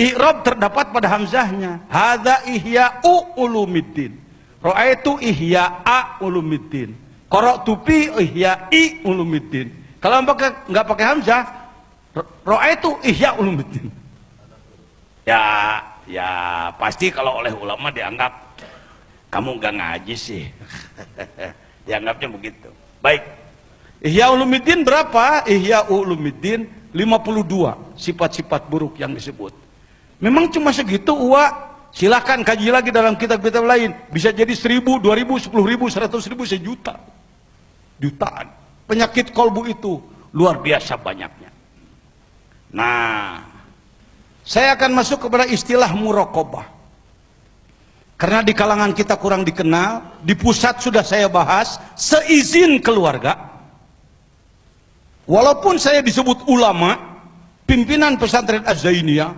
I'rab terdapat pada hamzahnya. Hadza Ihya'u Ulumuddin. Ra'aitu Ihya'a Ulumuddin. Qara'tu fi Ihya'i Ulumuddin. Kalau nggak pakai hamzah, Ra'aitu Ihya' Ulumuddin. Ya pasti kalau oleh ulama dianggap kamu nggak ngaji sih. Dianggapnya begitu. Baik. Ihya Ulumuddin berapa? Ihya Ulumuddin 52 sifat-sifat buruk yang disebut. Memang cuma segitu silahkan kaji lagi dalam kitab-kitab lain. Bisa jadi 1.000, 2.000, 10.000, 100.000, 1 juta. Jutaan. Penyakit kolbu itu luar biasa banyaknya. Nah, saya akan masuk kepada istilah muraqabah. Karena di kalangan kita kurang dikenal, di pusat sudah saya bahas, seizin keluarga. Walaupun saya disebut ulama, pimpinan pesantren Az-Zainiyah,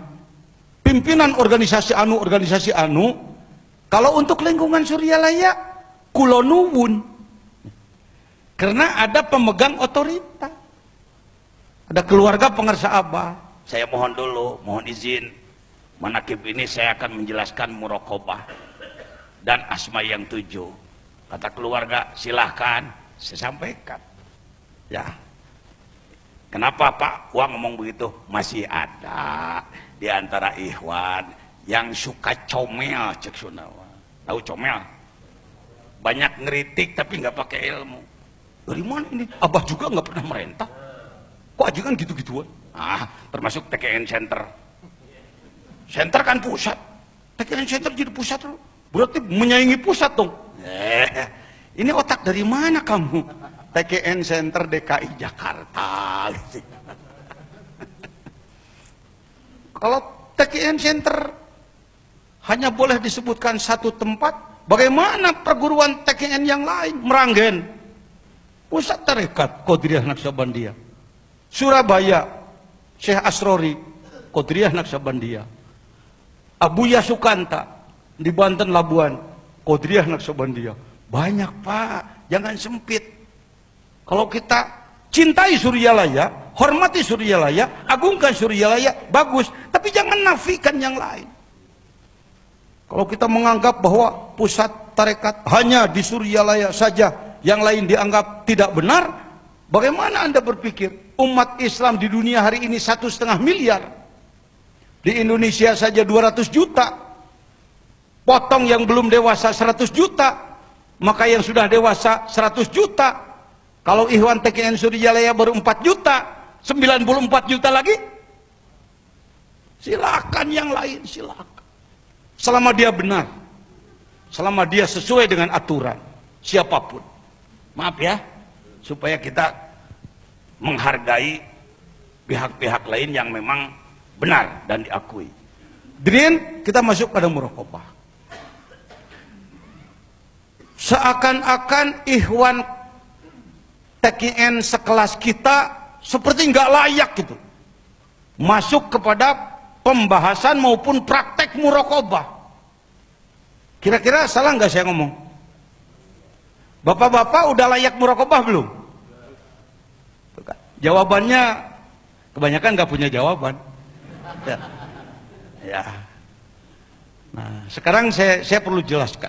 pimpinan organisasi anu, kalau untuk lingkungan Suryalaya, kulonuwun. Karena ada pemegang otorita. Ada keluarga Pangersa Abah. Saya mohon izin, manakib ini saya akan menjelaskan muraqabah dan asma yang 7. Kata keluarga, silahkan saya sampaikan. Ya. Kenapa Pak Wang ngomong begitu? Masih ada di antara ikhwan yang suka comel, cek Sunawa. Tahu comel? Banyak ngeritik tapi nggak pakai ilmu. Dari mana ini? Abah juga nggak pernah merentah. Kok aja kan gitu-gituan? Termasuk TKN Center. Center kan pusat. TKN Center jadi pusat loh. Berarti menyaingi pusat dong. Ini otak dari mana kamu? TKN Center DKI Jakarta. Kalau TKN Center hanya boleh disebutkan satu tempat, bagaimana perguruan TKN yang lain? Meranggen, Pusat Tarekat Qadiriyah Naqsabandiyah. Surabaya, Syekh Asrori Qadiriyah Naqsabandiyah. Abuya Sukanta di Banten Labuan Qadiriyah Naqsabandiyah. Banyak Pak, jangan sempit. Kalau kita cintai Suryalaya, hormati Suryalaya, agungkan Suryalaya, bagus. Tapi jangan nafikan yang lain. Kalau kita menganggap bahwa pusat tarekat hanya di Suryalaya saja, yang lain dianggap tidak benar, Bagaimana Anda berpikir umat Islam di dunia hari ini 1,5 miliar, di Indonesia saja 200 juta, potong yang belum dewasa 100 juta, maka yang sudah dewasa 100 juta. Kalau Ikhwan TKN Suryajalaya baru 4 juta, 94 juta lagi. Silakan yang lain, silakan. Selama dia benar, selama dia sesuai dengan aturan, siapapun. Maaf ya, supaya kita menghargai pihak-pihak lain yang memang benar dan diakui. Kemudian kita masuk pada muraqabah. Seakan-akan Ikhwan TKN sekelas kita seperti nggak layak gitu masuk kepada pembahasan maupun praktek muraqabah. Kira-kira salah nggak saya ngomong? Bapak-bapak udah layak muraqabah belum? Jawabannya kebanyakan nggak punya jawaban. Ya. Ya. Nah, sekarang saya perlu jelaskan.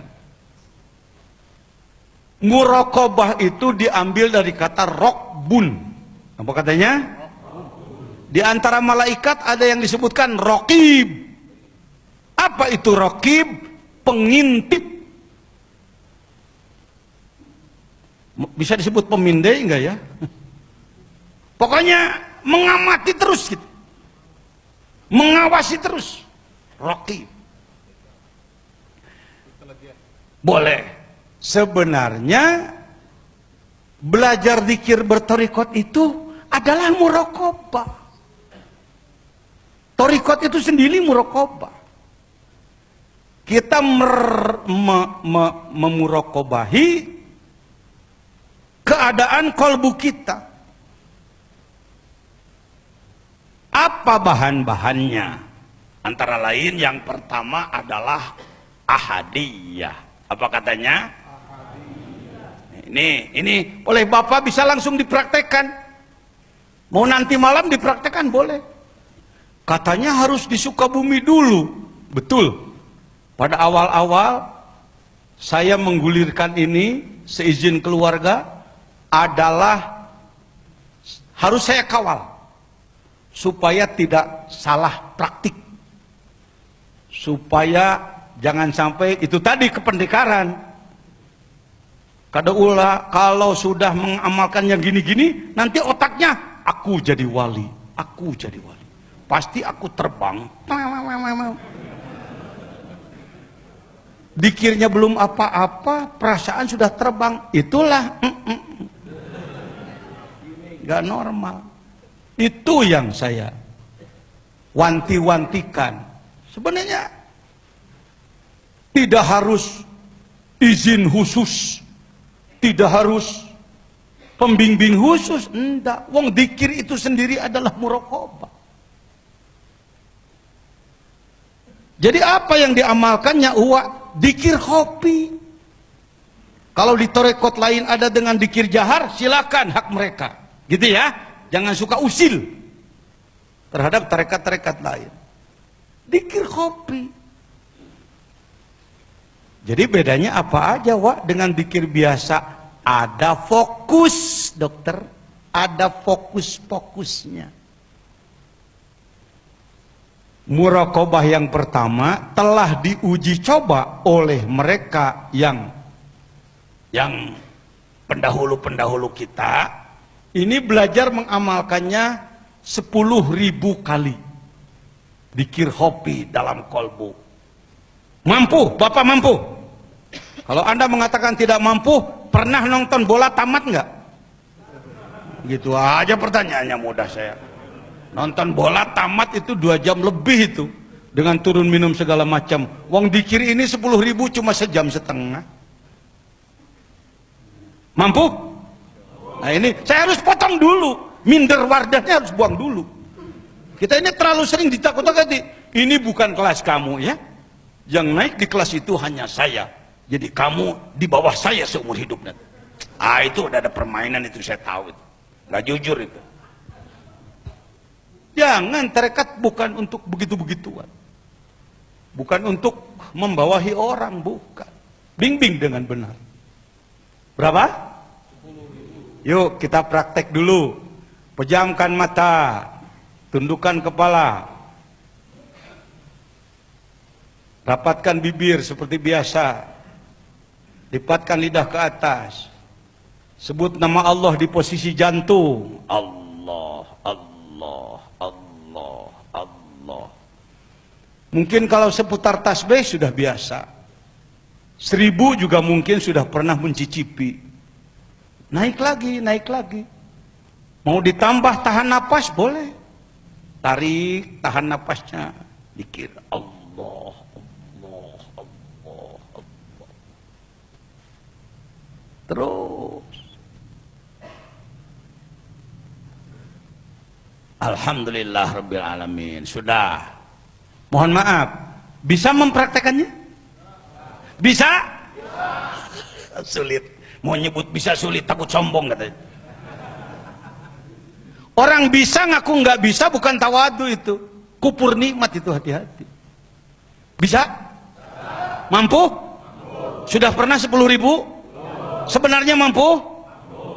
Muraqabah itu diambil dari kata rokbun. Apa katanya? Di antara malaikat ada yang disebutkan rokib. Apa itu rokib? Pengintip. Bisa disebut pemindai enggak ya? Pokoknya mengamati terus gitu. Mengawasi terus. Rokib. Boleh. Sebenarnya belajar zikir bertorikot itu adalah muraqabah. Torikot itu sendiri muraqabah. Kita memuraqabahi keadaan kolbu kita. Apa bahan-bahannya? Antara lain yang pertama adalah ahadiyah. Apa katanya? Ini oleh Bapak bisa langsung dipraktekkan. Mau nanti malam dipraktekkan boleh. Katanya harus di Sukabumi dulu. Betul. Pada awal-awal saya menggulirkan ini seizin keluarga adalah harus saya kawal supaya tidak salah praktik. Supaya jangan sampai itu tadi kependekaran. Kalau sudah mengamalkan yang gini-gini, nanti otaknya aku jadi wali, aku jadi wali. Pasti aku terbang. Dikirnya belum apa-apa, perasaan sudah terbang. Itulah gak normal. Itu yang saya wanti-wantikan. Sebenarnya tidak harus izin khusus, tidak harus pembimbing khusus, enggak. Wong dikir itu sendiri adalah muraqabah. Jadi apa yang diamalkannya? Dikir kopi. Kalau di torekot lain ada dengan dikir jahar, silakan, hak mereka. Gitu ya. Jangan suka usil terhadap tarekat-tarekat lain. Dikir kopi. Jadi bedanya apa aja, Wak, dengan dikir biasa? Ada fokus, dokter. Ada fokus-fokusnya. Muraqabah yang pertama telah diuji coba oleh mereka yang pendahulu-pendahulu kita. Ini belajar mengamalkannya 10.000 kali. Dikir hobi dalam kolbu. Mampu, Bapak mampu. Kalau Anda mengatakan tidak mampu, pernah nonton bola tamat nggak? Gitu aja pertanyaannya, mudah saya. Nonton bola tamat itu 2 jam lebih itu. Dengan turun minum segala macam. Wong dikir ini 10.000 cuma 1,5 jam. Mampu? Nah ini, saya harus potong dulu. Minder wardahnya harus buang dulu. Kita ini terlalu sering ditakut-takuti. Ini bukan kelas kamu ya. Yang naik di kelas itu hanya saya. Jadi kamu di bawah saya seumur hidup nanti. Itu udah ada permainan itu, saya tahu itu. Gak jujur itu. Jangan, tarekat bukan untuk begitu-begituan. Bukan untuk membawahi orang, bukan. Bimbing dengan benar. Berapa? Yuk kita praktek dulu. Pejamkan mata, tundukkan kepala, rapatkan bibir seperti biasa, lipatkan lidah ke atas, sebut nama Allah di posisi jantung. Allah, Allah, Allah, Allah. Mungkin kalau seputar tasbih sudah biasa, 1000 juga mungkin sudah pernah mencicipi. Naik lagi, naik lagi. Mau ditambah tahan napas boleh. Tarik, tahan napasnya, zikir Allah, Allah, Allah, Allah. Terus Alhamdulillah Rabbil Alamin. Sudah. Mohon maaf, bisa mempraktekannya? Bisa? Sulit. Mau nyebut bisa sulit, takut sombong katanya. Orang bisa ngaku nggak bisa bukan tawadu itu. Kupur nikmat itu, hati-hati. Bisa? Mampu? Sudah pernah 10.000? Sebenarnya mampu?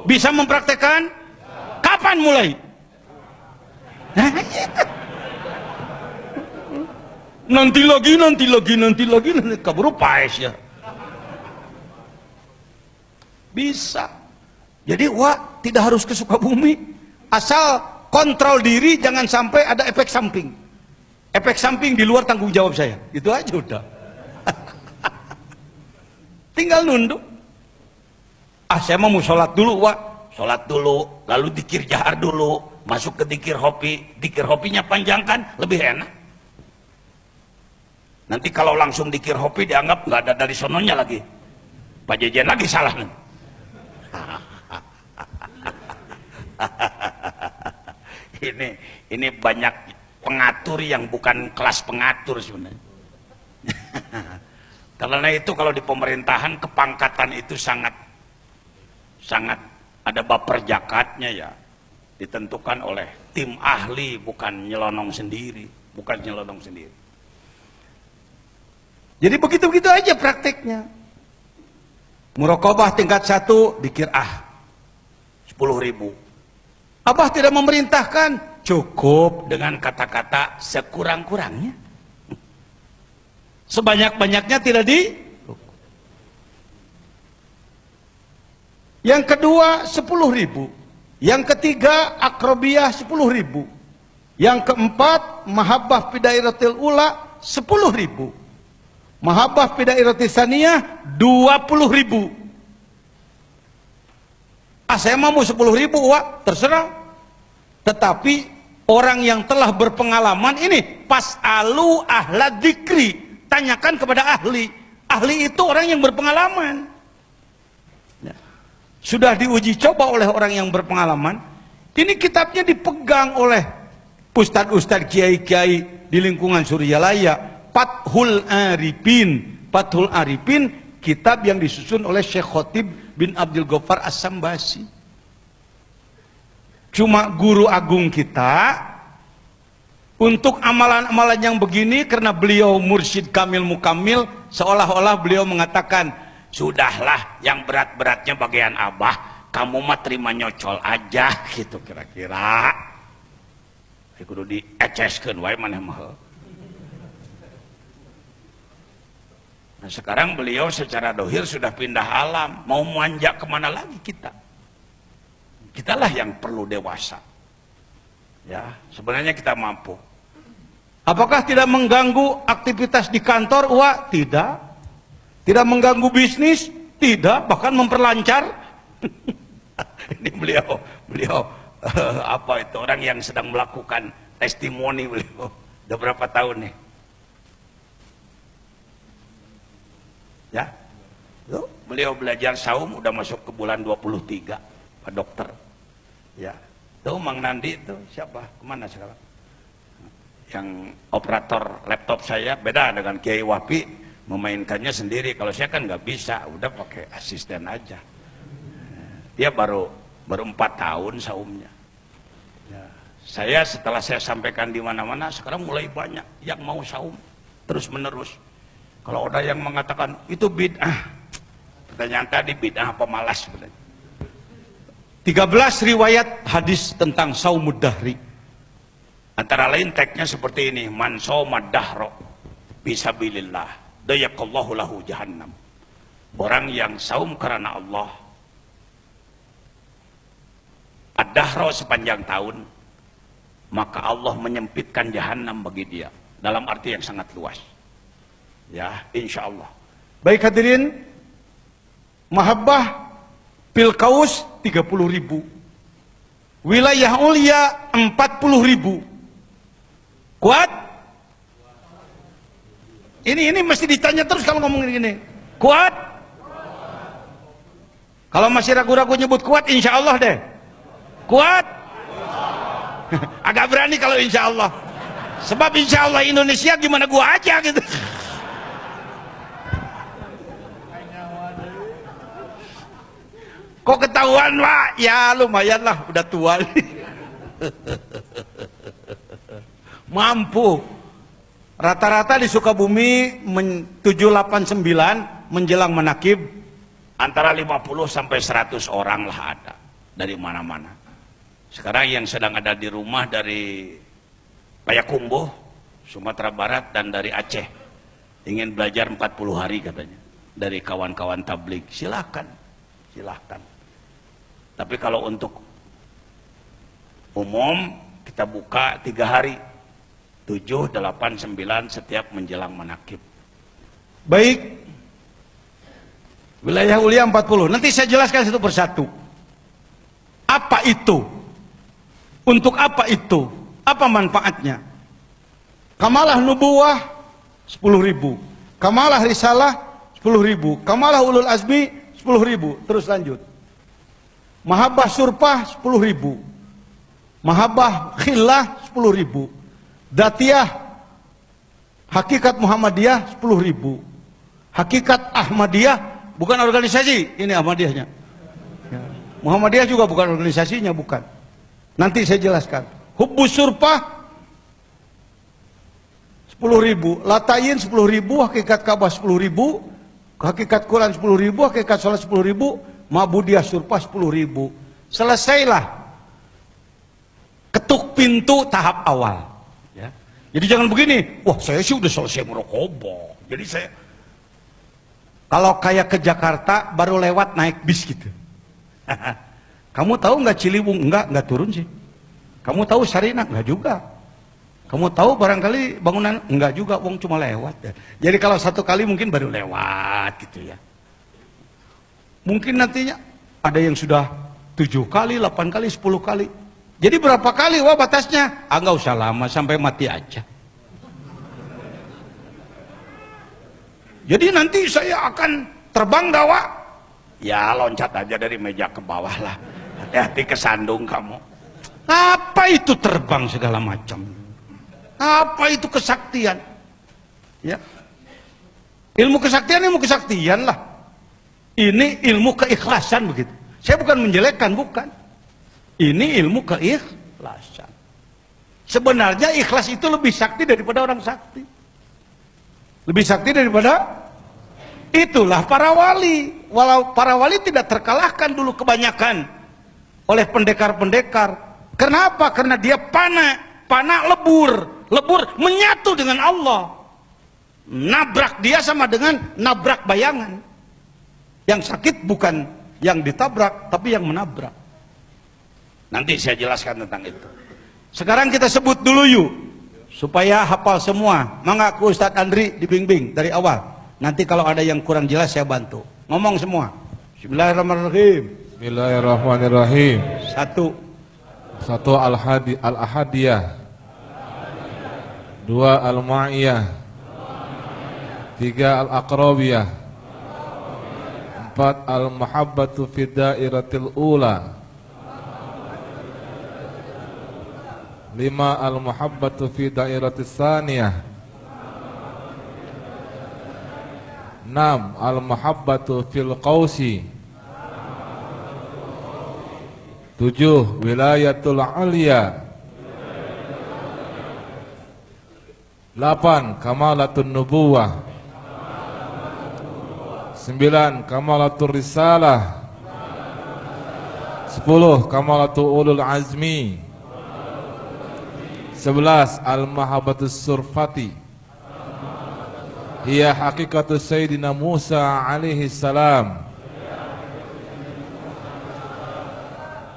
Bisa mempraktekkan? Kapan mulai? Nanti lagi, kabur paes ya. Bisa. Jadi tidak harus ke Sukabumi. Asal kontrol diri, jangan sampai ada efek samping. Efek samping di luar tanggung jawab saya. Itu aja udah. Tinggal nunduk. Saya mau sholat dulu, sholat dulu, lalu dikir jahar dulu, masuk ke dikir hopi. Dikir hopinya panjangkan, lebih enak. Nanti kalau langsung dikir hopi dianggap nggak ada dari sononya lagi. Pak Jejen lagi salah nih. Ini banyak pengatur yang bukan kelas pengatur sebenarnya. Karena itu kalau di pemerintahan kepangkatan itu sangat ada baper jakatnya ya. Ditentukan oleh tim ahli, bukan nyelonong sendiri. Jadi begitu-begitu aja prakteknya. Muraqabah tingkat 1 dikir 10.000. Abah tidak memerintahkan, cukup dengan kata-kata sekurang-kurangnya. Sebanyak-banyaknya tidak di. Yang kedua 10.000. Yang ketiga akrobiyah 10.000. Yang keempat mahabbah fidairatil ula 10.000. Mahabbah fidairatil saniyah 20.000. Saya mau 10.000, terserah. Tetapi orang yang telah berpengalaman ini pas'alu ahla dzikri, tanyakan kepada ahli. Ahli itu orang yang berpengalaman. Sudah diuji coba oleh orang yang berpengalaman. Ini kitabnya dipegang oleh ustadz-ustadz, kiai-kiai di lingkungan Suryalaya. Fathul Arifin, kitab yang disusun oleh Syekh Khotib bin Abdul Ghaffar As-Sambasi. Cuma guru agung kita untuk amalan-amalan yang begini, karena beliau mursyid kamil mukamil, seolah-olah beliau mengatakan, sudahlah yang berat-beratnya bagian abah, kamu mah terima nyocol aja gitu kira-kira. Kudu dieceskeun wae maneh mah. Nah, sekarang beliau secara dohir sudah pindah alam, mau manjak kemana lagi kita? Kitalah yang perlu dewasa. Ya, sebenarnya kita mampu. Apakah tidak mengganggu aktivitas di kantor? Tidak. Tidak mengganggu bisnis? Tidak, bahkan memperlancar. Ini beliau apa itu orang yang sedang melakukan testimoni beliau. Udah berapa tahun nih? Ya, tuh, beliau belajar saum udah masuk ke bulan 23, Pak Dokter. Ya, tuh Mang Nandi itu siapa? Kemana sekarang? Yang operator laptop saya beda dengan Kiai Wapi, memainkannya sendiri. Kalau saya kan nggak bisa, udah pakai asisten aja. Dia baru 4 tahun saumnya. Ya, saya setelah saya sampaikan di mana-mana, sekarang mulai banyak yang mau saum terus menerus. Kalau ada yang mengatakan itu bid'ah, pertanyaan tadi bid'ah apa malas sebenarnya? 13 riwayat hadis tentang saumud dahri. Antara lain teksnya seperti ini, man shaumad dahra fisabilillah dayaqallahu lahu jahannam. Orang yang saum karena Allah ad-dahra sepanjang tahun, maka Allah menyempitkan jahanam bagi dia, dalam arti yang sangat luas. Ya, insya Allah. Baik hadirin, mahabbah pil kaus 30.000, wilayah ulia 40.000. Kuat? Ini mesti ditanya terus kalau ngomong gini. Kuat? Kalau masih ragu-ragu nyebut kuat, insya Allah deh. Kuat? Agak berani kalau insya Allah. Sebab insya Allah Indonesia gimana gua aja gitu. Kok ketahuan Pak? Ya lumayan lah, udah tua. Mampu. Rata-rata di Sukabumi 789 menjelang manakib Antara 50 sampai 100 orang lah ada dari mana-mana. Sekarang yang sedang ada di rumah dari Payakumbuh, Sumatera Barat, dan dari Aceh. Ingin belajar 40 hari katanya. Dari kawan-kawan tabligh. Silahkan. Silahkan. Tapi kalau untuk umum, kita buka 3 hari. 7, 8, 9 setiap menjelang manakib. Baik. Wilayah ulia 40. Nanti saya jelaskan satu persatu. Apa itu? Untuk apa itu? Apa manfaatnya? Kamalah nubuwah 10.000. Kamalah risalah 10.000. Kamalah ulul azmi 10.000. Terus lanjut. Mahabbah surpah 10.000. Mahabbah khillah 10.000. Datiyah hakikat Muhammadiyah 10.000. Hakikat Ahmadiyah bukan organisasi, ini Ahmadiyahnya. Muhammadiyah juga bukan organisasinya, bukan. Nanti saya jelaskan. Hubbus surpah 10.000, latayin 10.000, hakikat Ka'bah 10.000, hakikat Quran 10.000, hakikat salat 10.000, ma'budiyah surpah 10.000. Selesailah ketuk pintu tahap awal. Ya. Jadi jangan begini, wah saya sih udah selesai merokobah. Jadi saya kalau kayak ke Jakarta baru lewat naik bis gitu. Kamu tahu nggak Ciliwung? Enggak turun sih. Kamu tahu Sarinah? Enggak juga. Kamu tahu barangkali bangunan? Enggak juga, wong cuma lewat ya. Jadi kalau satu kali mungkin baru lewat gitu ya. Mungkin nantinya ada yang sudah 7 kali, 8 kali, 10 kali. Jadi berapa kali wah batasnya? Enggak usah lama, sampai mati aja. Jadi nanti saya akan terbang dawa. Ya loncat aja dari meja ke bawah lah. Hati-hati kesandung kamu. Apa itu terbang segala macam? Apa itu kesaktian? Ya. Ilmu kesaktian lah. Ini ilmu keikhlasan begitu. Saya bukan menjelekkan, bukan. Ini ilmu keikhlasan. Sebenarnya ikhlas itu lebih sakti daripada orang sakti. Lebih sakti daripada itulah para wali. Walau para wali tidak terkalahkan dulu kebanyakan oleh pendekar-pendekar. Kenapa? Karena dia panah lebur menyatu dengan Allah. Nabrak dia sama dengan nabrak bayangan. Yang sakit bukan yang ditabrak, tapi yang menabrak. Nanti saya jelaskan tentang itu. Sekarang kita sebut dulu yuk, supaya hafal semua. Mangga ke Ustadz Andri dibimbing dari awal. Nanti kalau ada yang kurang jelas saya bantu. Ngomong semua. Bismillahirrahmanirrahim. Bismillahirrahmanirrahim. Satu Al-Ahadiyah. 2 Al-Ma'iyah. 3 Al-Aqrabiyah. 4 Al-Mahabbatu fi dairatil ula. 5 Al-Mahabbatu fi dairatis saniyah. 6 Al-Mahabbatu fil qawsi. 7 Wilayatul Aliyah. 8 Kamalatun Nubuwah. 9 Kamalatul Risalah. 10. Kamalatul ulul azmi. 11. Al-mahabbatus surfati. Hiya haqiqatu Sayyidina Musa alaihi salam.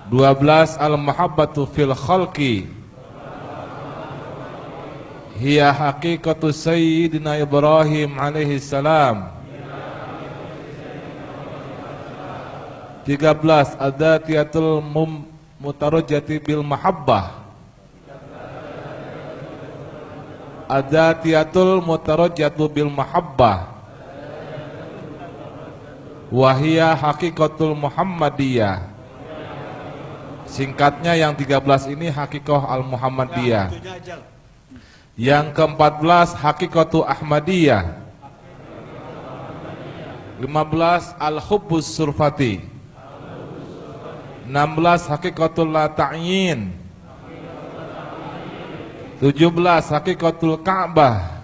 12. Al-mahabbatu fil khalqi. Hiya haqiqatu Sayyidina Ibrahim alaihi salam. 13. Adatiyatul mutarajjati bil mahabbah. Adatiyatul mutarajjatu bil mahabbah. Wahia haqiqatul Muhammadiyah. Singkatnya yang 13 ini hakikoh al-Muhammadiyah. Yang ke-14 hakikatu Ahmadiyah. 15 al-hubbus surfati. 16 hakikatul la ta'yin. 17 hakikatul Ka'bah.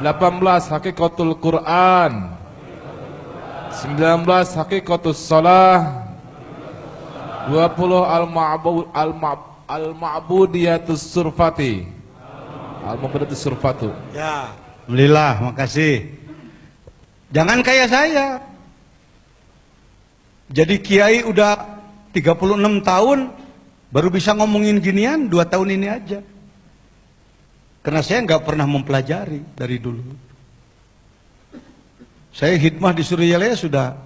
18 hakikatul Quran. 19 hakikatus shalah. 20 al-ma'budiyatus surfati. Al-ma'budiyatus surfatu. Ya, alhamdulillah, makasih. Jangan kayak saya. Jadi kiai udah 36 tahun baru bisa ngomongin ginian 2 tahun ini aja. Karena saya nggak pernah mempelajari dari dulu. Saya hikmah di Suriyalaya sudah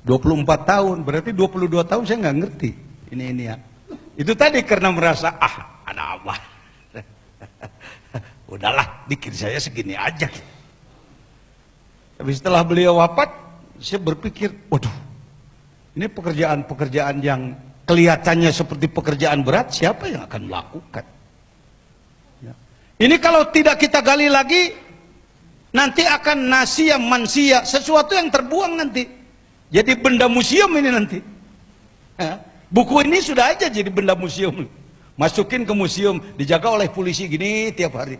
24 tahun, berarti 22 tahun saya nggak ngerti ini ya. Itu tadi karena merasa anak Allah. Udahlah, dikir saya segini aja. Tapi setelah beliau wafat, saya berpikir, waduh, ini pekerjaan-pekerjaan yang kelihatannya seperti pekerjaan berat, siapa yang akan melakukan? Ya. Ini kalau tidak kita gali lagi, nanti akan nasiya mansia, sesuatu yang terbuang nanti. Jadi benda museum ini nanti. Ya. Buku ini sudah aja jadi benda museum. Masukin ke museum, dijaga oleh polisi gini tiap hari.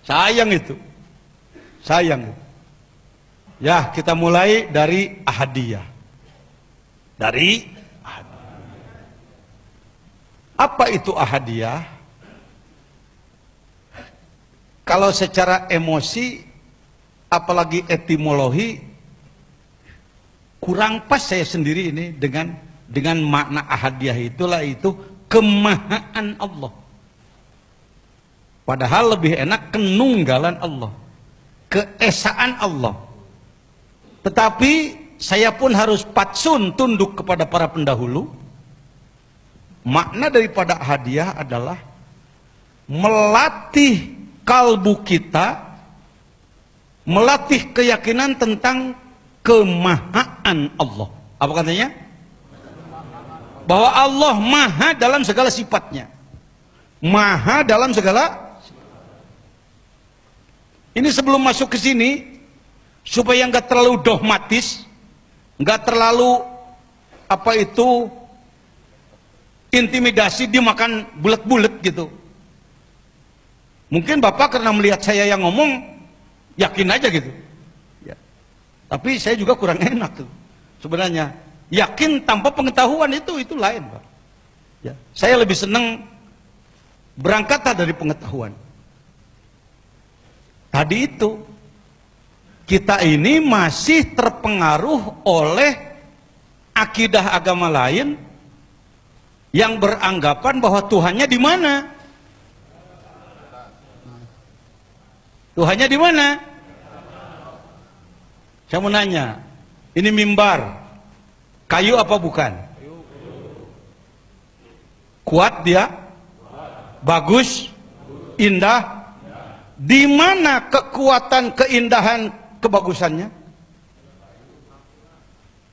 Sayang itu. Sayang. Ya, kita mulai dari ahadiyah. Dari ahadiyah. Apa itu ahadiyah? Kalau secara emosi, apalagi etimologi, kurang pas saya sendiri ini dengan makna ahadiyah itulah itu kemahaan Allah. Padahal lebih enak kenunggalan Allah, keesaan Allah. Tetapi saya pun harus patsun tunduk kepada para pendahulu. Makna daripada hadiah adalah melatih kalbu kita, melatih keyakinan tentang kemahaan Allah. Apa katanya? Bahwa Allah maha dalam segala sifatnya. Maha dalam segala. Ini sebelum masuk ke sini, supaya nggak terlalu dogmatis, nggak terlalu apa itu intimidasi, dimakan bulat-bulat gitu. Mungkin Bapak karena melihat saya yang ngomong, yakin aja gitu. Ya. Tapi saya juga kurang enak tuh. Sebenarnya yakin tanpa pengetahuan itu lain, Pak. Ya. Saya lebih senang berangkat dari pengetahuan. Tadi itu kita ini masih terpengaruh oleh akidah agama lain yang beranggapan bahwa Tuhannya di mana? Tuhannya di mana? Saya mau nanya, ini mimbar, kayu apa bukan? Kuat dia? Bagus? Indah? Di mana kekuatan, keindahan, kebagusannya?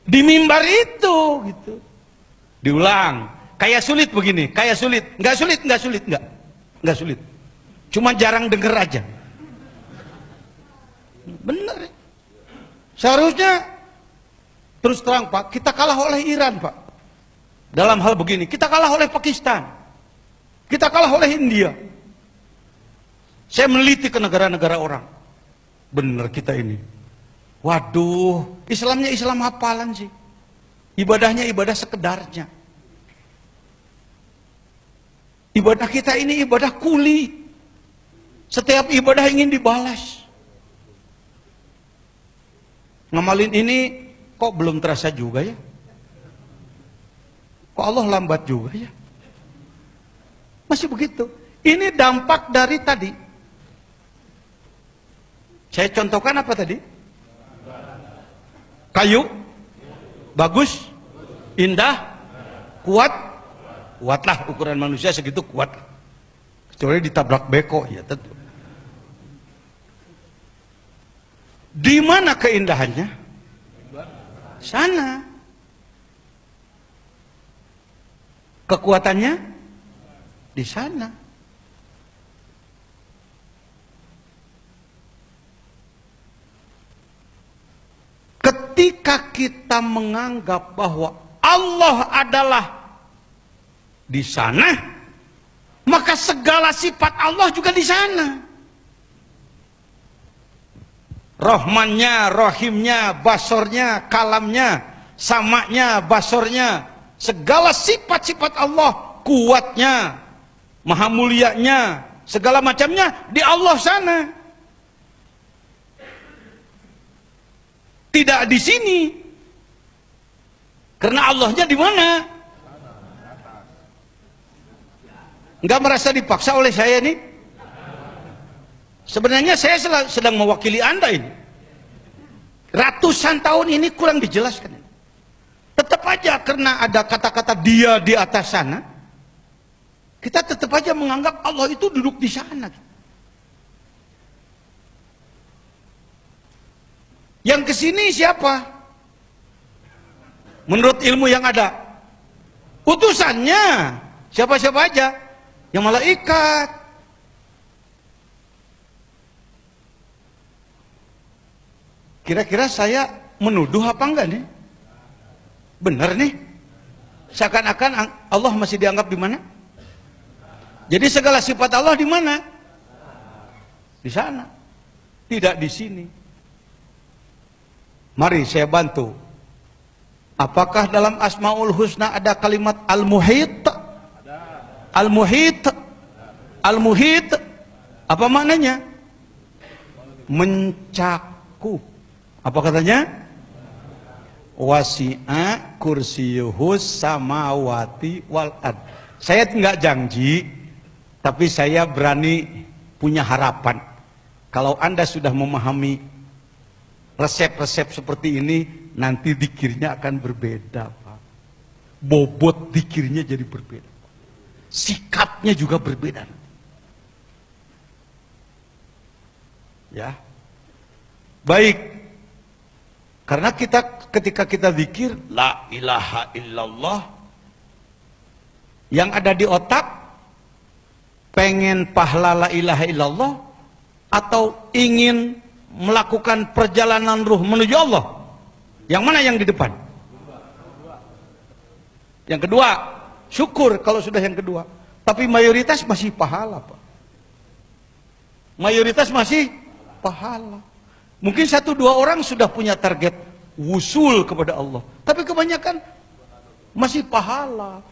Di mimbar itu, gitu. Diulang. Kayak sulit begini, kayak sulit. Nggak sulit, nggak sulit, nggak sulit. Cuma jarang denger aja. Bener. Seharusnya terus terang, Pak, kita kalah oleh Iran, Pak. Dalam hal begini, kita kalah oleh Pakistan. Kita kalah oleh India. Saya meneliti ke negara-negara orang. Bener kita ini. Waduh, Islamnya Islam hafalan sih. Ibadahnya ibadah sekedarnya. Ibadah kita ini ibadah kuli. Setiap ibadah ingin dibalas. Ngamalin ini kok belum terasa juga ya? Kok Allah lambat juga ya? Masih begitu. Ini dampak dari tadi. Saya contohkan apa tadi? Kayu, bagus, indah, kuat. Kuatlah, ukuran manusia segitu kuat. Kecuali ditabrak beko, ya tentu. Di mana keindahannya? Sana. Kekuatannya di sana. Ketika kita menganggap bahwa Allah adalah di sana, maka segala sifat Allah juga di sana. Rahmannya, Rahimnya, Basornya, Kalamnya, Samaknya, Basornya, segala sifat-sifat Allah, kuatnya, maha mulianya, segala macamnya di Allah sana. Tidak di sini. Karena Allahnya di mana? Enggak merasa dipaksa oleh saya nih? Sebenarnya saya sedang mewakili Anda ini. Ratusan tahun ini kurang dijelaskan. Tetap aja karena ada kata-kata dia di atas sana, kita tetap aja menganggap Allah itu duduk di sana. Yang kesini siapa? Menurut ilmu yang ada, utusannya siapa-siapa aja, yang malaikat. Kira-kira saya menuduh apa enggak nih? Benar nih? Seakan-akan Allah masih dianggap di mana? Jadi segala sifat Allah di mana? Di sana. Tidak di sini. Mari saya bantu. Apakah dalam Asmaul Husna ada kalimat Al-Muhit? Al-Muhit. Al-Muhit. Apa maknanya? Mencakup. Apa katanya? Wasi'a kursiyuhus samawati wal ard. Saya enggak janji, tapi saya berani punya harapan. Kalau Anda sudah memahami resep-resep seperti ini, nanti dikirnya akan berbeda, Pak. Bobot dikirnya jadi berbeda. Sikapnya juga berbeda. Ya. Baik. Karena ketika kita zikir la ilaha illallah, yang ada di otak pengen pahala la ilaha illallah atau ingin melakukan perjalanan ruh menuju Allah? Yang mana yang di depan? Yang kedua, syukur kalau sudah yang kedua. Tapi mayoritas masih pahala, Pak. Mayoritas masih pahala. Mungkin 1-2 orang sudah punya target wusul kepada Allah, tapi kebanyakan masih pahala.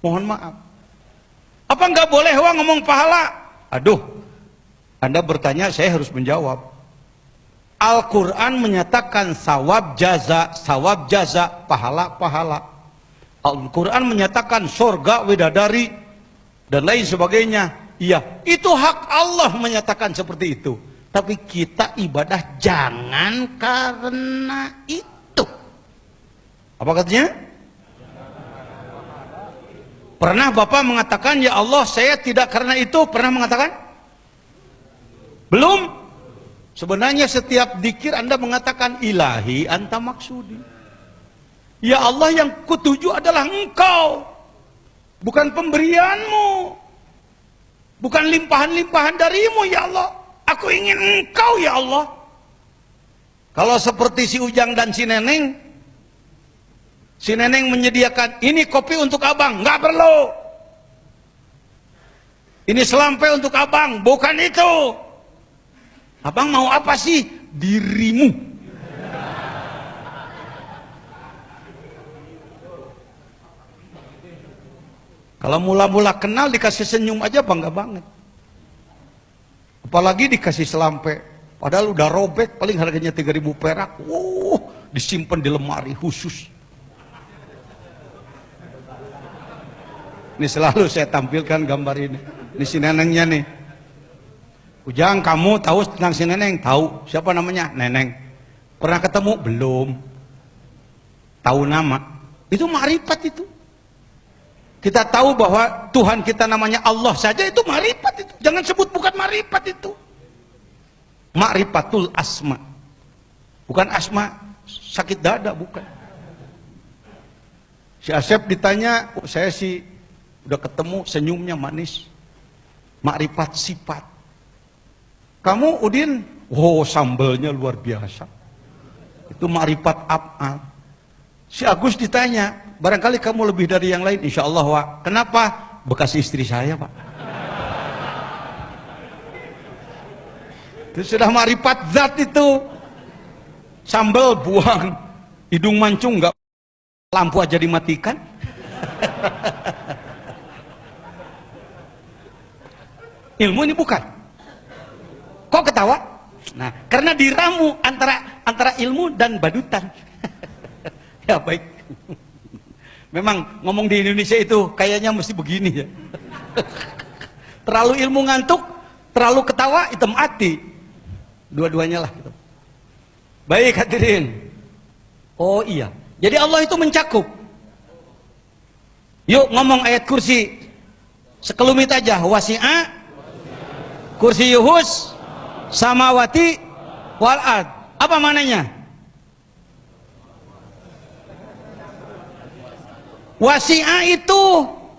Mohon maaf. Apa nggak boleh ngomong pahala? Aduh, Anda bertanya, saya harus menjawab. Al-Quran menyatakan sawab jaza, pahala. Al-Quran menyatakan surga, widadari, dan lain sebagainya. Iya, itu hak Allah menyatakan seperti itu. Tapi kita ibadah jangan karena itu. Apa katanya? Pernah Bapak mengatakan, ya Allah saya tidak karena itu? Pernah mengatakan? Belum. Sebenarnya setiap dzikir Anda mengatakan ilahi anta maksudi. Ya Allah, yang kutuju adalah Engkau, bukan pemberianmu, bukan limpahan-limpahan darimu ya Allah. Aku ingin Engkau ya Allah. Kalau seperti si Ujang dan si Neneng menyediakan ini kopi untuk abang, nggak perlu. Ini selampai untuk abang, bukan itu. Abang mau apa sih? Dirimu. Kalau mula-mula kenal dikasih senyum aja bangga banget. Apalagi dikasih selampe. Padahal udah robek, paling harganya 3.000 perak. Disimpan di lemari khusus. Ini selalu saya tampilkan gambar ini. Ini si nenengnya nih. Ujang, kamu tahu tentang si neneng? Tahu. Siapa namanya? Neneng. Pernah ketemu? Belum. Tahu nama. Itu makrifat itu. Kita tahu bahwa Tuhan kita namanya Allah saja, itu makrifat itu. Jangan sebut bukan makrifat itu. Makrifatul asma. Bukan asma sakit dada, bukan. Si Asep ditanya, saya sih udah ketemu, senyumnya manis. Makrifat sifat. Kamu Udin, sambelnya luar biasa. Itu makrifat af'al. Si Agus ditanya, barangkali kamu lebih dari yang lain. Insya Allah, Wak. Kenapa? Bekas istri saya, Pak. Itu sudah makrifat zat itu. Sambal buang, hidung mancung enggak, lampu aja dimatikan. Ilmu ini bukan. Kok ketawa? Nah, karena diramu antara ilmu dan badutan. Ya baik. Memang ngomong di Indonesia itu kayaknya mesti begini ya. Terlalu ilmu ngantuk, terlalu ketawa hitam hati. Dua-duanya lah gitu. Baik hadirin. Oh iya. Jadi Allah itu mencakup. Yuk ngomong ayat kursi. Sekelumit aja. Wasi'a kursiyuhus samawati wal ard. Apa mananya? Wasi'a itu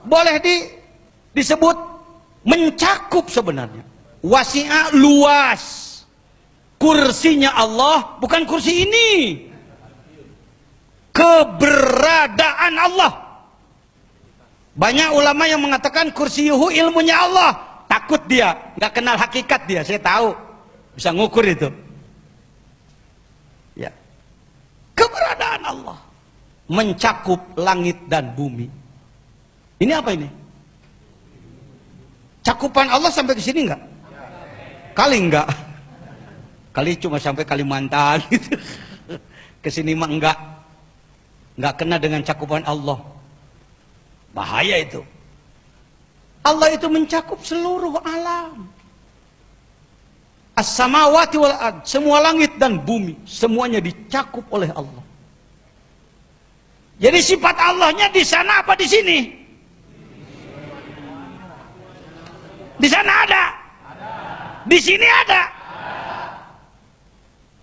boleh disebut mencakup sebenarnya. Wasi'a luas. Kursinya Allah bukan kursi ini. Keberadaan Allah. Banyak ulama yang mengatakan kursiyuhu ilmunya Allah. Takut dia, nggak kenal hakikat dia. Saya tahu, bisa ngukur itu. Ya, keberadaan Allah mencakup langit dan bumi. Ini apa ini? Cakupan Allah sampai ke sini nggak? Kali nggak? Kali cuma sampai Kalimantan gitu. Kesini mah enggak kena dengan cakupan Allah. Bahaya itu. Allah itu mencakup seluruh alam. As-samawati wal ard, semua langit dan bumi, semuanya dicakup oleh Allah. Jadi sifat Allahnya di sana apa di sini? Di sana ada. Di sini ada.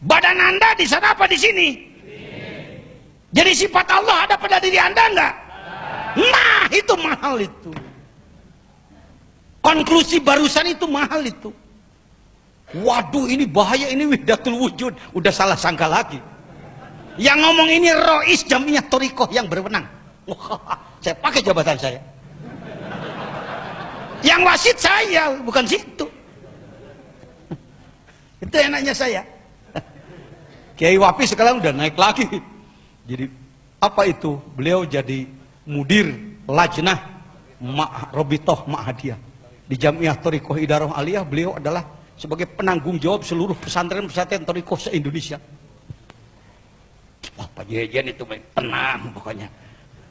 Badan Anda di sana apa di sini? Jadi sifat Allah ada pada diri Anda enggak? Nah, itu mahal itu. Konklusi barusan itu mahal itu. Waduh, ini bahaya, ini wihdatul wujud. Udah salah sangka lagi. Yang ngomong ini Rois Jamiah Thorikoh yang berwenang. Saya pakai jabatan saya. Yang wasit saya, bukan situ. Itu enaknya saya. Kiai Wapi sekarang udah naik lagi. Jadi apa itu? Beliau jadi mudir lajnah Robitoh Ma'hadiyah di Jamiah Thorikoh Idarah Aliyah. Beliau adalah sebagai penanggung jawab seluruh pesantren-pesantren Thorikoh se-Indonesia. Wah, Pak Jejen itu tenang pokoknya.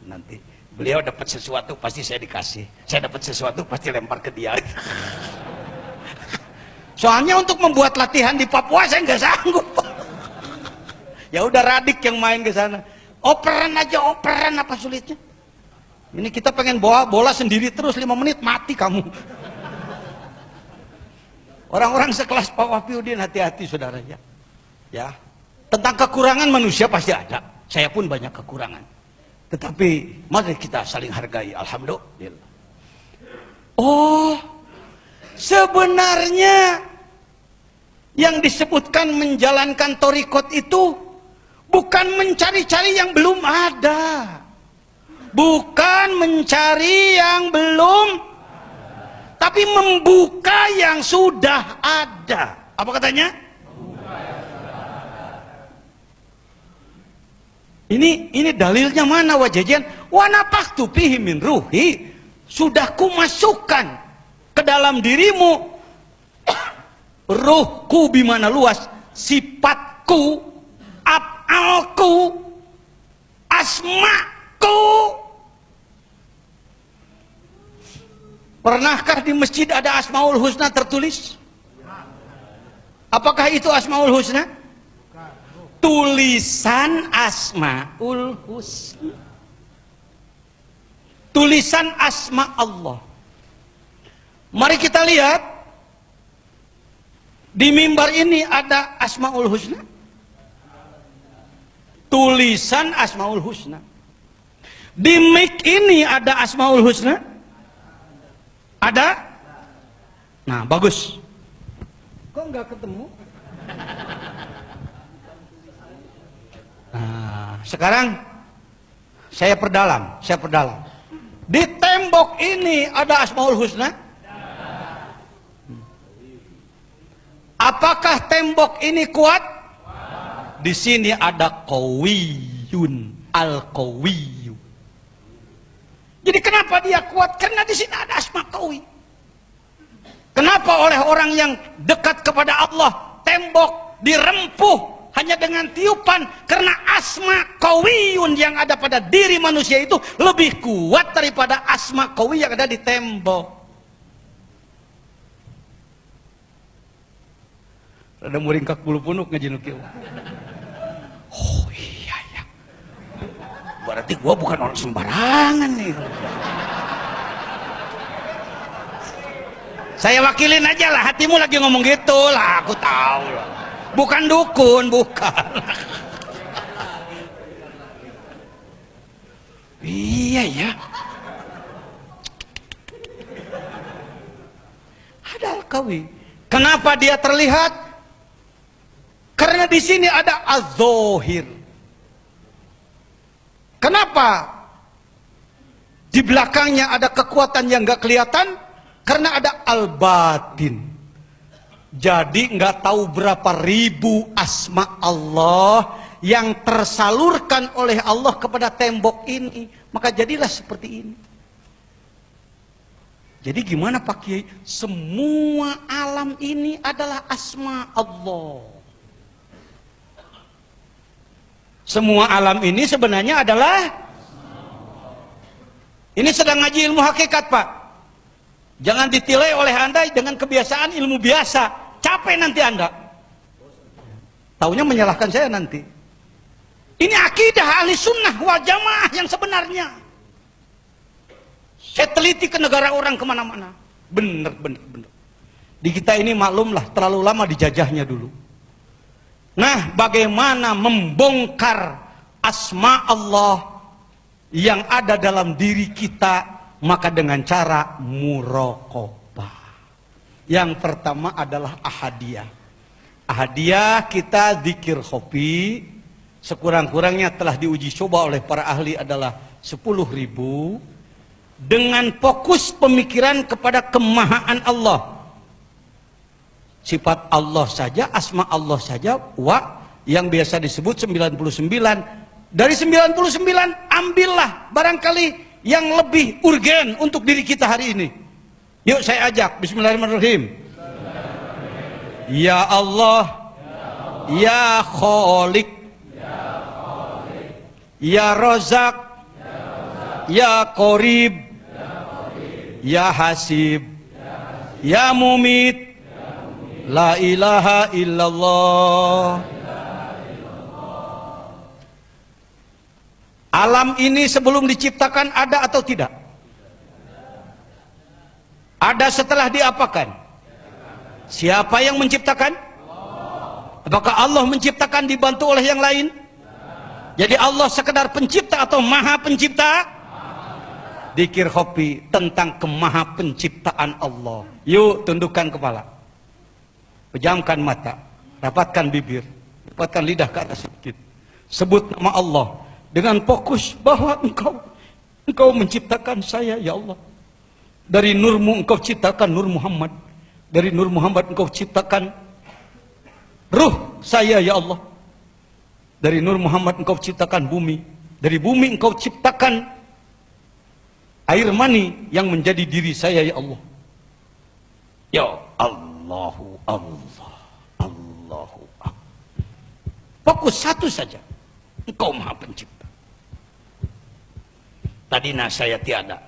Nanti beliau dapat sesuatu pasti saya dikasih. Saya dapat sesuatu pasti lempar ke dia. Soalnya untuk membuat latihan di Papua saya nggak sanggup. Ya udah Radik yang main ke sana. Operan aja, operan apa sulitnya? Ini kita pengen bawa bola sendiri terus 5 menit mati kamu. Orang-orang sekelas Pak Wafiuddin hati-hati saudara ya. Ya. Tentang kekurangan manusia pasti ada. Saya pun banyak kekurangan. Tetapi mari kita saling hargai. Alhamdulillah. Oh, sebenarnya yang disebutkan menjalankan thorikot itu bukan mencari-cari yang belum ada. Bukan mencari yang belum, tapi membuka yang sudah ada. Apa katanya? Ini dalilnya mana wajajan? Wa nafakhtu fihi min ruhi. sudah kumasukkan ke dalam dirimu ruhku bimana luas, sifatku, af'alku, asmaku. Pernahkah di masjid ada Asmaul Husna tertulis? Apakah itu Asmaul Husna? Tulisan Asmaul Husna, tulisan asma Allah. Mari kita lihat di mimbar ini ada Asmaul Husna, tulisan Asmaul Husna. Di mic ini ada Asmaul Husna, ada. Nah, bagus. Kok nggak ketemu? Nah, sekarang saya perdalam. Di tembok ini ada Asmaul Husna? Apakah tembok ini kuat? Di sini ada Qawiyun, Al-Qawiyu. Jadi kenapa dia kuat? Karena di sini ada asma Qawi. Kenapa oleh orang yang dekat kepada Allah tembok dirempuh hanya dengan tiupan? Karena asma Qawiyun yang ada pada diri manusia itu lebih kuat daripada asma Qawi yang ada di tembok. Ada muringkak bulu punuk ngajinuk kieu. Oh iya ya. Berarti gua bukan orang sembarangan nih. Saya wakilin aja lah, hatimu lagi ngomong gitu lah, aku tahu lah. Bukan dukun, bukan. Iya ya. Ada Al-Qawi. Kenapa dia terlihat? Karena di sini ada Az-Zahir. Kenapa di belakangnya ada kekuatan yang nggak kelihatan? Karena ada Al-Batin. Jadi nggak tahu berapa ribu asma Allah yang tersalurkan oleh Allah kepada tembok ini. Maka jadilah seperti ini. Jadi gimana Pak Kiai? Semua alam ini adalah asma Allah. Semua alam ini sebenarnya adalah, ini sedang ngaji ilmu hakikat Pak. Jangan ditilai oleh Anda dengan kebiasaan ilmu biasa. Capek nanti Anda. Taunya menyalahkan saya nanti. Ini akidah ahli sunnah wal jamaah yang sebenarnya. Saya teliti ke negara orang kemana-mana. Bener. Di kita ini maklumlah terlalu lama dijajahnya dulu. Nah, bagaimana membongkar asma Allah yang ada dalam diri kita? Maka dengan cara muraqabah. Yang pertama adalah ahadiyah. Ahadiyah kita zikir khofi, sekurang-kurangnya telah diuji coba oleh para ahli adalah 10.000, dengan fokus pemikiran kepada kemahaan Allah. Sifat Allah saja, asma Allah saja, yang biasa disebut 99. Dari 99 ambillah barangkali yang lebih urgen untuk diri kita hari ini. Yuk saya ajak. Bismillahirrahmanirrahim. Ya Allah, ya Khaliq, ya Razak, ya Qarib, ya Hasib, ya Mumit, la ilaha illallah. Alam ini sebelum diciptakan ada atau tidak? Ada setelah diapakan? Siapa yang menciptakan? Apakah Allah menciptakan dibantu oleh yang lain? Jadi Allah sekedar pencipta atau maha pencipta? Dikir khofi tentang kemaha penciptaan Allah. Yuk tundukkan kepala, pejamkan mata, rapatkan bibir, rapatkan lidah ke atas sedikit. Sebut nama Allah dengan fokus bahwa engkau menciptakan saya ya Allah. Dari nurmu engkau ciptakan Nur Muhammad. Dari Nur Muhammad engkau ciptakan ruh saya ya Allah. Dari Nur Muhammad engkau ciptakan bumi. Dari bumi engkau ciptakan air mani yang menjadi diri saya ya Allah. Ya Allahu Allah, Allahu Allah. Fokus satu saja. Engkau Maha Pencipta. Tadina saya tiada.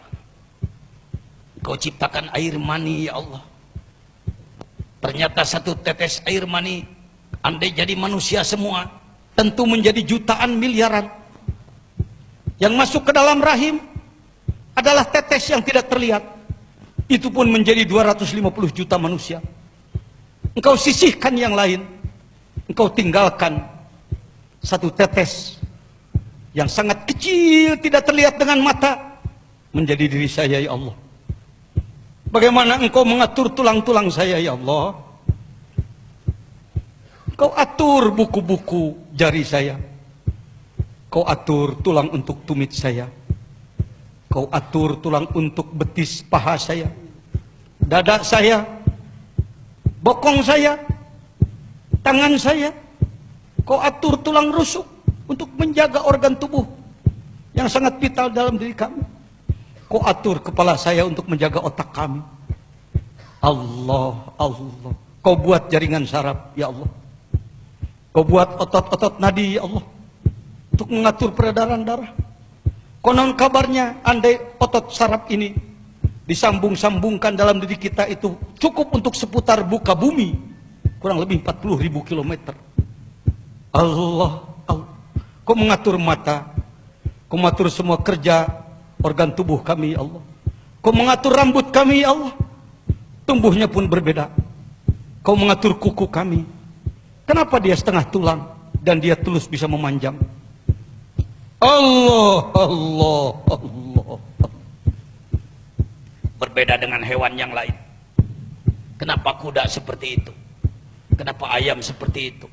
Engkau ciptakan air mani ya Allah. Ternyata satu tetes air mani, andai jadi manusia semua, tentu menjadi jutaan miliaran. Yang masuk ke dalam rahim adalah tetes yang tidak terlihat. Itu pun menjadi 250 juta manusia. Engkau sisihkan yang lain. Engkau tinggalkan satu tetes yang sangat kecil, tidak terlihat dengan mata, menjadi diri saya ya Allah. Bagaimana engkau mengatur tulang-tulang saya ya Allah? Kau atur buku-buku jari saya. Kau atur tulang untuk tumit saya. Kau atur tulang untuk betis paha saya. Dada saya. Bokong saya. Tangan saya. Kau atur tulang rusuk untuk menjaga organ tubuh yang sangat vital dalam diri kami. Kau atur kepala saya untuk menjaga otak kami. Allah, Allah. Kau buat jaringan saraf ya Allah. Kau buat otot-otot nadi ya Allah, untuk mengatur peredaran darah. Konon kabarnya andai otot saraf ini disambung-sambungkan dalam diri kita, itu cukup untuk seputar buka bumi, kurang lebih 40.000 kilometer. Allah, Allah. Kau mengatur mata. Kau mengatur semua kerja organ tubuh kami ya Allah. Kau mengatur rambut kami ya Allah, tumbuhnya pun berbeda. Kau mengatur kuku kami. Kenapa dia setengah tulang dan dia tulus bisa memanjang? Allah, Allah, Allah. berbeda dengan hewan yang lain. Kenapa kuda seperti itu? Kenapa ayam seperti itu?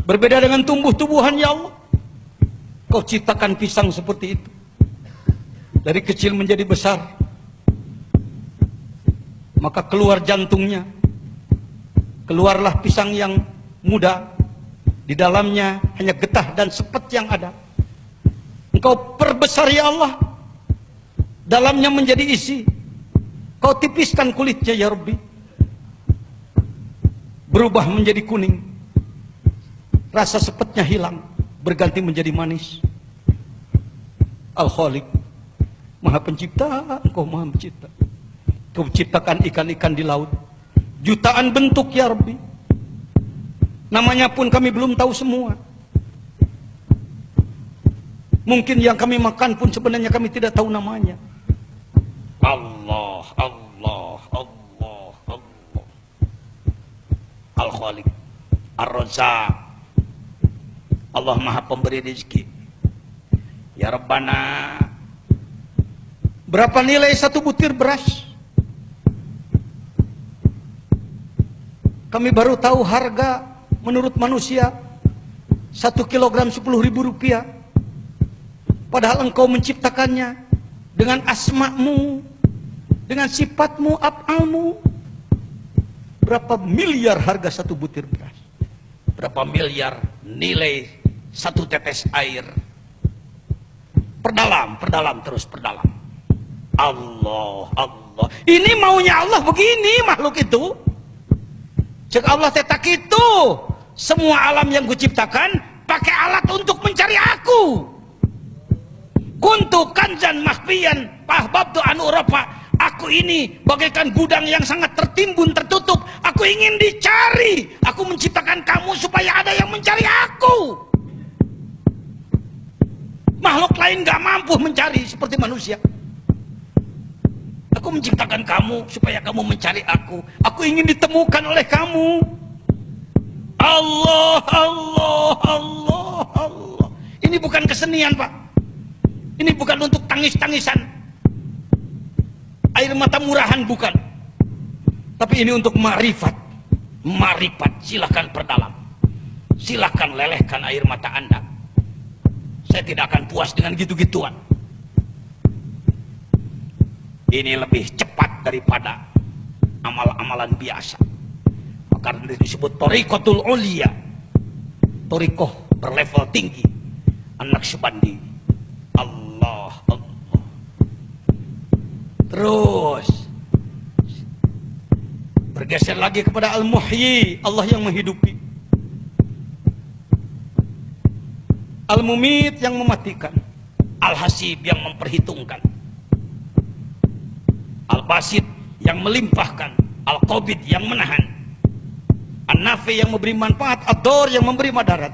Berbeda dengan tumbuh-tumbuhan ya Allah. Kau ciptakan pisang seperti itu, dari kecil menjadi besar, maka keluar jantungnya, keluarlah pisang yang muda, di dalamnya hanya getah dan sepet yang ada. Engkau perbesar ya Allah, dalamnya menjadi isi. Kau tipiskan kulitnya ya Rabbi, berubah menjadi kuning, rasa sepetnya hilang, berganti menjadi manis. Al-Khaliq, Maha Pencipta, Engkau Maha Pencipta. Kau ciptakan ikan-ikan di laut, jutaan bentuk ya Rabbi. Namanya pun kami belum tahu semua. Mungkin yang kami makan pun sebenarnya kami tidak tahu namanya. Allah, Allah, Allah, Allah. Al-Khaliq, Ar-Razzaq. Allah Maha Pemberi rezeki. Ya Rabbana, berapa nilai satu butir beras? Kami baru tahu harga menurut manusia 1 kilogram 10.000 rupiah. Padahal Engkau menciptakannya dengan asma-Mu, dengan sifat-Mu, af'al-Mu. Berapa miliar harga satu butir beras? berapa miliar nilai satu tetes air? Perdalam, perdalam, terus perdalam. Allah, Allah. Ini maunya Allah begini makhluk itu. Cek Allah tetak itu. Semua alam yang kuciptakan pakai alat untuk mencari aku. Kuntu kanzan mahfiyan fahbabtu an urafa. Aku ini bagaikan gudang yang sangat tertimbun, tertutup. Aku ingin dicari. Aku menciptakan kamu supaya ada yang mencari aku. Makhluk lain gak mampu mencari seperti manusia. Aku menciptakan kamu supaya kamu mencari aku. Aku ingin ditemukan oleh kamu. Allah, Allah, Allah, Allah. Ini bukan kesenian, Pak. Ini bukan untuk tangis-tangisan, air mata murahan, bukan. Tapi ini untuk ma'rifat. Marifat, silahkan perdalam. Silahkan lelehkan air mata Anda. Saya tidak akan puas dengan gitu-gituan. Ini lebih cepat daripada amal-amalan biasa. Maka disebut Thariqatul Ulia, Thariqah berlevel tinggi, An-Naqsyabandi. Allah, Allah. Terus bergeser lagi kepada Al-Muhyi, Allah yang menghidupi. Al-Mumit yang mematikan. Al-Hasib yang memperhitungkan. Al-Basit yang melimpahkan. Al-Qabid yang menahan. An-Nafi yang memberi manfaat. Ad-Dar yang memberi madarat.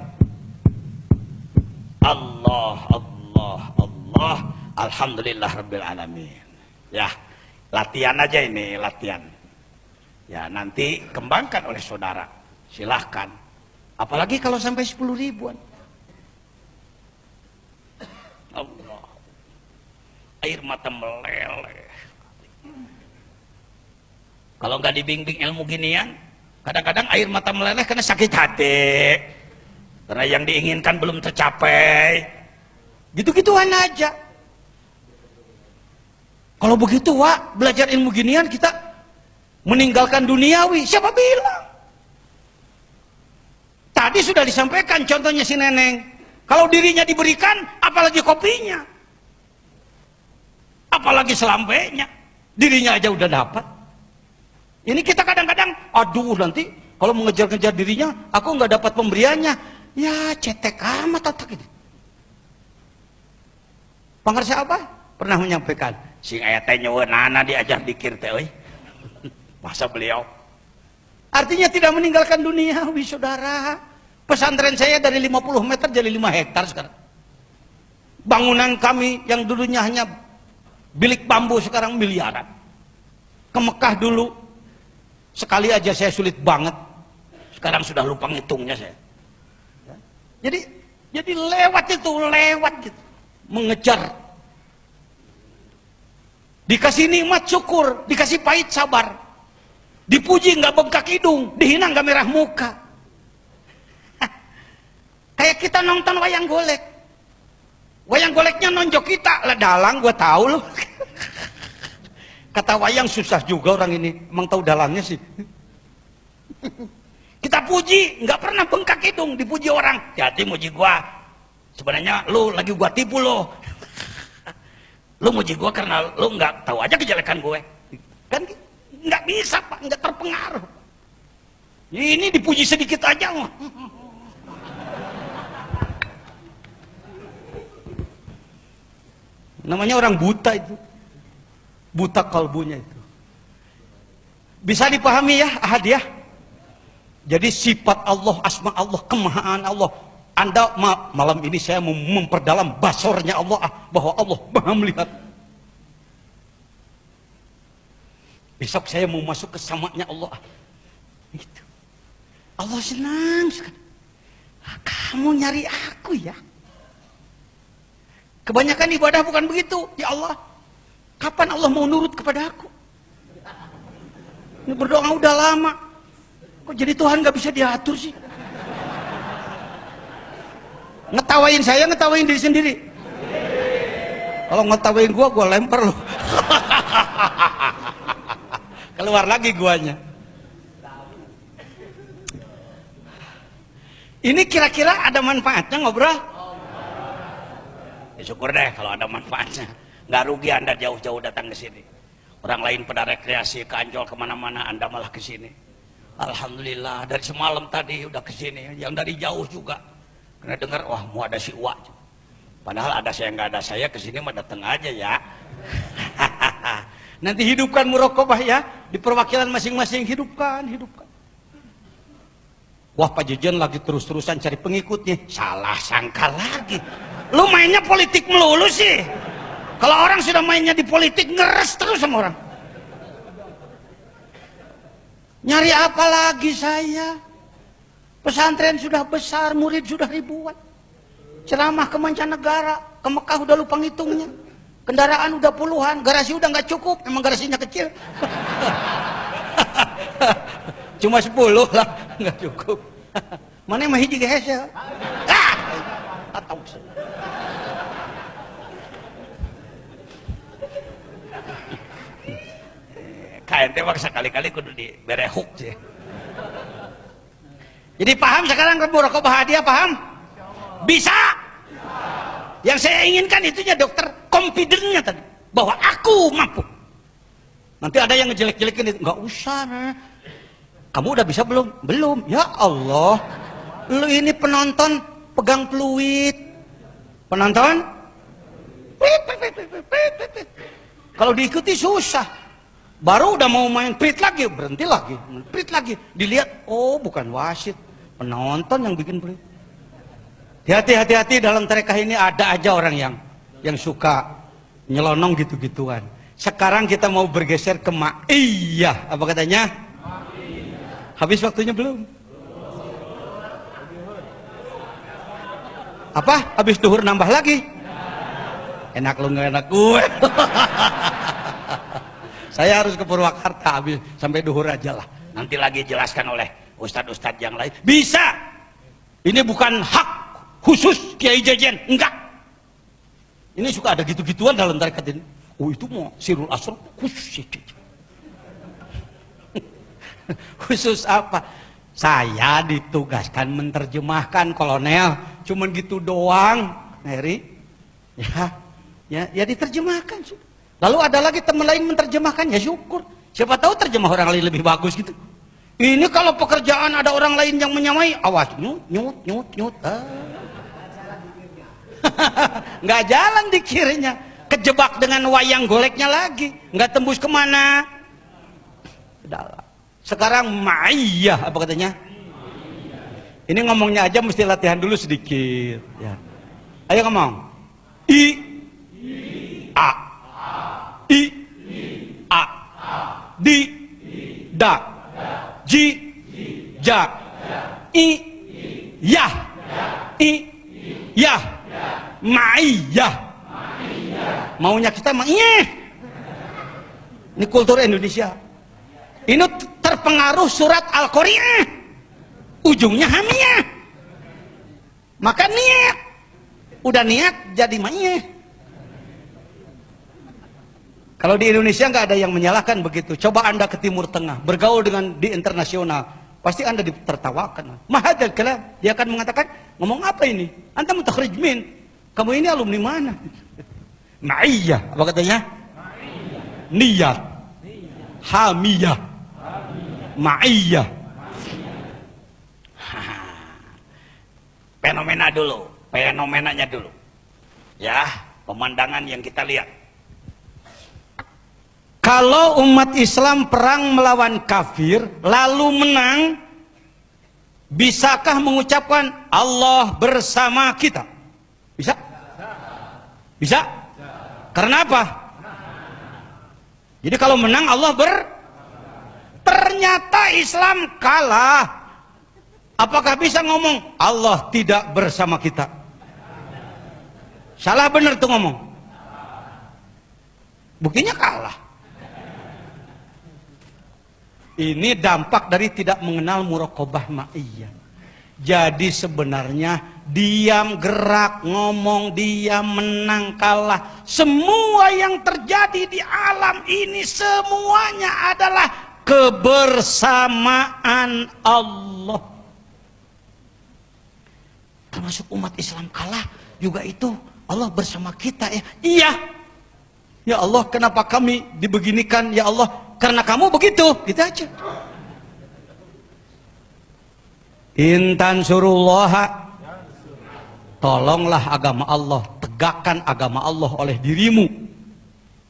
Allah, Allah, Allah. Alhamdulillah Rabbil Alamin. Ya, latihan aja ini, latihan. Ya, nanti kembangkan oleh saudara. Silahkan. Apalagi kalau sampai 10 ribuan. Allah. Air mata meleleh. Kalau nggak dibimbing ilmu ginian, kadang-kadang air mata meleleh karena sakit hati. Karena yang diinginkan belum tercapai. Gitu-gituan aja. Kalau begitu, Wak, belajar ilmu ginian kita meninggalkan duniawi. Siapa bilang? Tadi sudah disampaikan contohnya si Neneng. Kalau dirinya diberikan, apalagi kopinya. Apalagi selampainya. Dirinya aja udah dapat. Ini kita kadang-kadang, aduh nanti kalau mengejar-ngejar dirinya, aku nggak dapat pemberiannya. Ya cetek amat otak ini. Pangarsa apa? Pernah menyampaikan, sing aya teh nyeueunana diajar dikir teh euy. Masa beliau? Artinya tidak meninggalkan duniawi, saudara. Pesantren saya dari 50 meter jadi 5 hektar sekarang. Bangunan kami yang dulunya hanya bilik bambu sekarang miliaran. Ke Mekah dulu sekali aja saya sulit banget. Sekarang sudah lupa ngitungnya saya. Jadi lewat itu, lewat gitu. Mengejar. Dikasih nikmat syukur, dikasih pahit sabar. Dipuji nggak bengkak hidung, dihina nggak merah muka. Kayak kita nonton wayang golek. Wayang goleknya nonjok kita, lah dalang gue tahu loh. Kata wayang susah juga orang ini, emang tahu dalangnya sih. Kita puji, nggak pernah bengkak hidung, dipuji orang. Hati muji gua, sebenarnya lu lagi gua tipu lo. Lu muji gua karena lu nggak tahu aja kejelekan gue. Kan nggak bisa Pak, nggak terpengaruh. Ini dipuji sedikit aja. Namanya orang buta itu. Buta kalbunya itu. Bisa dipahami ya, hadiah. Jadi sifat Allah, asma Allah, kemahaan Allah. Anda malam ini saya mau memperdalam basornya Allah, bahwa Allah Maha melihat. Besok saya mau masuk ke samanya Allah. Gitu. Allah senang sekali. Kamu nyari aku ya. Kebanyakan ibadah bukan begitu. Ya Allah, kapan Allah mau nurut kepada aku? Ini berdoa udah lama. Kok jadi Tuhan gak bisa diatur sih? Ngetawain saya, ngetawain diri sendiri. Kalau ngetawain gua lempar loh. Keluar lagi guanya. Ini kira-kira ada manfaatnya ngobrol? Ya, syukur deh kalau ada manfaatnya. Nggak rugi Anda jauh-jauh datang ke sini. Orang lain pada rekreasi ke Ancol kemana-mana, Anda malah ke sini. Alhamdulillah, dari semalam tadi udah ke sini. Yang dari jauh juga. Karena dengar, wah mau ada si Uwa. Padahal ada saya nggak ada saya ke sini mah datang aja ya. Nanti hidupkan muraqabah ya, di perwakilan masing-masing hidupkan. Wah Pak Jejen lagi terus-terusan cari pengikutnya. Salah sangka lagi. Lu mainnya politik melulu sih. Kalau orang sudah mainnya di politik, ngeres terus sama orang. Nyari apa lagi saya? Pesantren sudah besar, murid sudah ribuan. Ceramah ke mancanegara, ke Mekah udah lupa ngitungnya. Kendaraan udah puluhan, garasi udah nggak cukup, emang garasinya kecil. Cuma 10 lah, nggak cukup. Mana yang mahiji gehesel? Atau KNT maksa kali-kali kudu di berehuk sih. Jadi paham sekarang muraqabah hadiah, paham? Bisa. Yang saya inginkan itunya dokter, confidence-nya tadi, bahwa aku mampu. Nanti ada yang ngejelek-jelekin itu. Nggak usah. Nah. Kamu udah bisa belum? Belum. Ya Allah. Lu ini penonton pegang peluit. Penonton? Kalau diikuti susah. Baru udah mau main prit lagi, berhenti lagi. Prit lagi. Dilihat, oh bukan wasit. Penonton yang bikin prit. Hati-hati dalam tarekah ini ada aja orang yang suka nyelonong gitu-gituan. Sekarang kita mau bergeser ke ma'iyah. Apa katanya? Habis waktunya belum? Apa? Habis duhur nambah lagi? Enak lu nggak enak gue. Saya harus ke Purwakarta habis sampai duhur aja lah. Nanti lagi jelaskan oleh ustadz-ustadz yang lain. Bisa. Ini bukan hak khusus Kiai Jajan, enggak. Ini suka ada gitu-gituan dalam tarekat ini. Oh itu mau sirul asr khusus. Khusus apa? Saya ditugaskan menerjemahkan, kolonel. Cuman gitu doang, Heri. Ya diterjemahkan. Lalu ada lagi teman lain menerjemahkan, ya syukur. Siapa tahu terjemah orang lain lebih bagus gitu. Ini kalau pekerjaan ada orang lain yang menyamai, awas nyut. Nggak jalan dikiranya, kejebak dengan wayang goleknya lagi, nggak tembus kemana. Sekarang ma'iyah, apa katanya? Ini ngomongnya aja mesti latihan dulu sedikit. Ya. Ayo ngomong. I A I A Di Da Ji Ja I Yah I Yah Ma'iyah. Maunya kita ma'iyah. Ini kultur Indonesia. Ini terpengaruh surat Al-Qari'ah. Ujungnya hamiyah. Maka niat. Udah niat jadi ma'iyah. Kalau di Indonesia nggak ada yang menyalahkan begitu. Coba Anda ke Timur Tengah, bergaul dengan di internasional, pasti Anda ditertawakan. Mahadal kalam. Dia akan mengatakan, ngomong apa ini? Anta mutakhrij min. Kamu ini alumni mana? Ma'iyah. Apa katanya? Niat. Hamiyah. Ma'iyah. Fenomenanya dulu. Ya, pemandangan yang kita lihat. Kalau umat Islam perang melawan kafir lalu menang, bisakah mengucapkan Allah bersama kita? Bisa? Bisa? Karena apa? Jadi kalau menang Allah ternyata Islam kalah. Apakah bisa ngomong Allah tidak bersama kita? Salah benar tuh ngomong. Buktinya kalah. Ini dampak dari tidak mengenal muraqabah ma'iyah. Jadi sebenarnya diam, gerak, ngomong, diam, menang, kalah, semua yang terjadi di alam ini semuanya adalah kebersamaan Allah. Termasuk umat Islam kalah juga itu Allah bersama kita ya. Iya. Ya Allah, kenapa kami dibeginikan? Ya Allah, karena kamu begitu. Gitu aja. Intan surullaha, tolonglah agama Allah, tegakkan agama Allah oleh dirimu,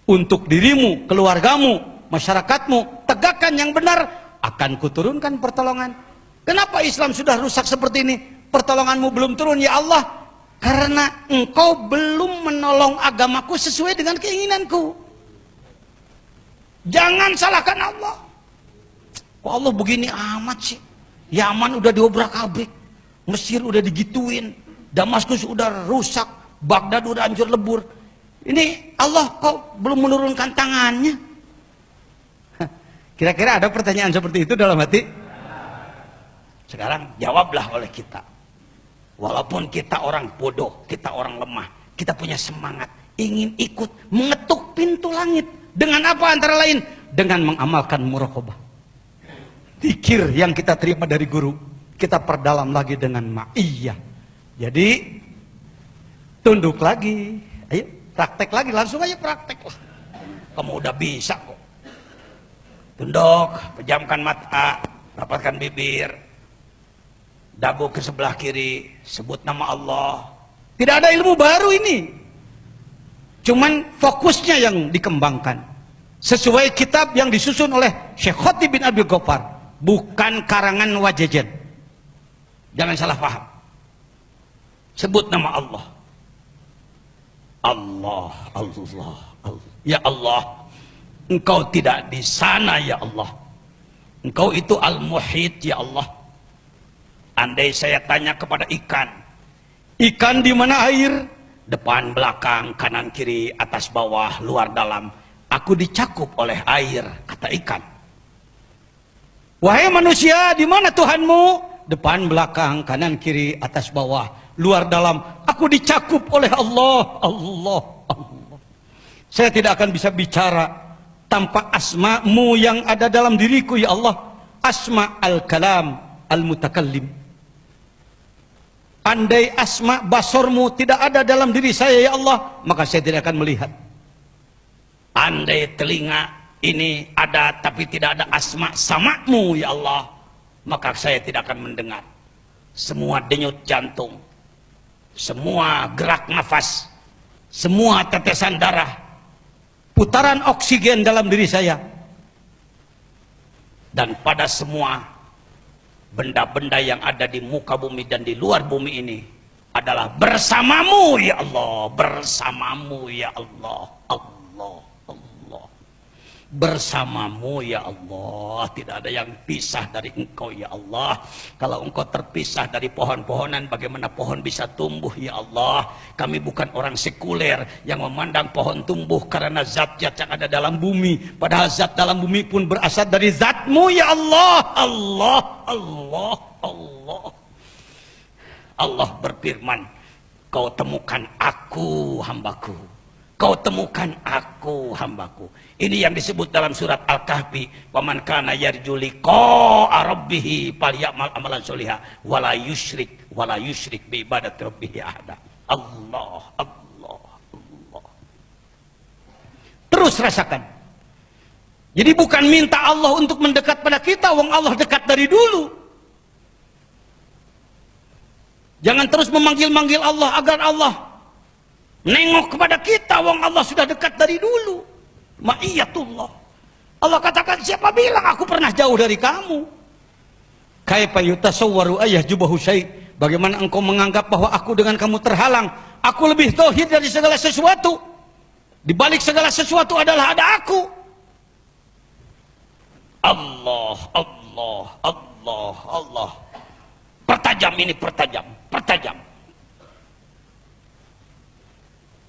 untuk dirimu, keluargamu, masyarakatmu, tegakkan yang benar, akan kuturunkan pertolongan. Kenapa Islam sudah rusak seperti ini? Pertolonganmu belum turun ya Allah, karena engkau belum menolong agamaku sesuai dengan keinginanku. Jangan salahkan Allah. Kok Allah begini amat sih? Yaman udah diobrak-abrik, Mesir udah digituin, Damaskus udah rusak, Baghdad udah hancur lebur. Ini Allah kok belum menurunkan tangannya? Kira-kira ada pertanyaan seperti itu dalam hati? Sekarang jawablah oleh kita. Walaupun kita orang bodoh, kita orang lemah, kita punya semangat, ingin ikut mengetuk pintu langit. Dengan apa antara lain? Dengan mengamalkan muraqabah. Zikir yang kita terima dari guru, kita perdalam lagi dengan ma'iyah. Jadi tunduk lagi, ayo praktek lagi, langsung aja praktek lah. Kamu udah bisa kok. Tunduk, pejamkan mata, rapatkan bibir, dagu ke sebelah kiri, sebut nama Allah. Tidak ada ilmu baru ini. Cuman fokusnya yang dikembangkan. Sesuai kitab yang disusun oleh Syekh Khatib bin Abdul Ghaffar. Bukan karangan Wajajen. Jangan salah paham. Sebut nama Allah. Allah, Allah, Allah. Ya Allah, Engkau tidak di sana ya Allah. Engkau itu Al-Muhit ya Allah. Andai saya tanya kepada ikan, ikan di mana air? Depan, belakang, kanan, kiri, atas, bawah, luar, dalam. Aku dicakup oleh air, kata ikan. Wahai manusia, di mana Tuhanmu? Depan, belakang, kanan, kiri, atas, bawah, luar, dalam. Aku dicakup oleh Allah, Allah, Allah. Saya tidak akan bisa bicara tanpa asma-Mu yang ada dalam diriku ya Allah. Asma al-kalam al-mutakallim. Andai asma basormu tidak ada dalam diri saya ya Allah, maka saya tidak akan melihat. Andai telinga ini ada tapi tidak ada asma samamu ya Allah, maka saya tidak akan mendengar. Semua denyut jantung, semua gerak nafas, semua tetesan darah, putaran oksigen dalam diri saya, dan pada semua benda-benda yang ada di muka bumi dan di luar bumi ini adalah bersamamu ya Allah, bersamamu ya Allah, Allah, Allah, bersamamu ya Allah. Tidak ada yang pisah dari Engkau ya Allah. Kalau Engkau terpisah dari pohon-pohonan, bagaimana pohon bisa tumbuh ya Allah? Kami bukan orang sekuler yang memandang pohon tumbuh karena zat-zat yang ada dalam bumi, padahal zat dalam bumi pun berasal dari zat-Mu ya Allah. Allah, Allah, Allah. Allah berfirman, kau temukan aku hambaku, kau temukan aku hambaku. Ini yang disebut dalam surat Al-Kahfi, waman kana yarju liqa'a rabbih falyamal amalan sholiha wala yusyrik bi ibadati rabbih ahada. Allah, Allah, Allah. Terus rasakan. Jadi bukan minta Allah untuk mendekat pada kita, wong Allah dekat dari dulu. Jangan terus memanggil-manggil Allah agar Allah nengok kepada kita, wong Allah sudah dekat dari dulu. Ma'iyatullah. Allah katakan, siapa bilang aku pernah jauh dari kamu? Kaifa yutasawwaru ayyahjubahu syai'. Bagaimana engkau menganggap bahwa aku dengan kamu terhalang? Aku lebih tauhid dari segala sesuatu. Di balik segala sesuatu adalah ada aku. Allah, Allah, Allah, Allah. Pertajam ini, pertajam, pertajam.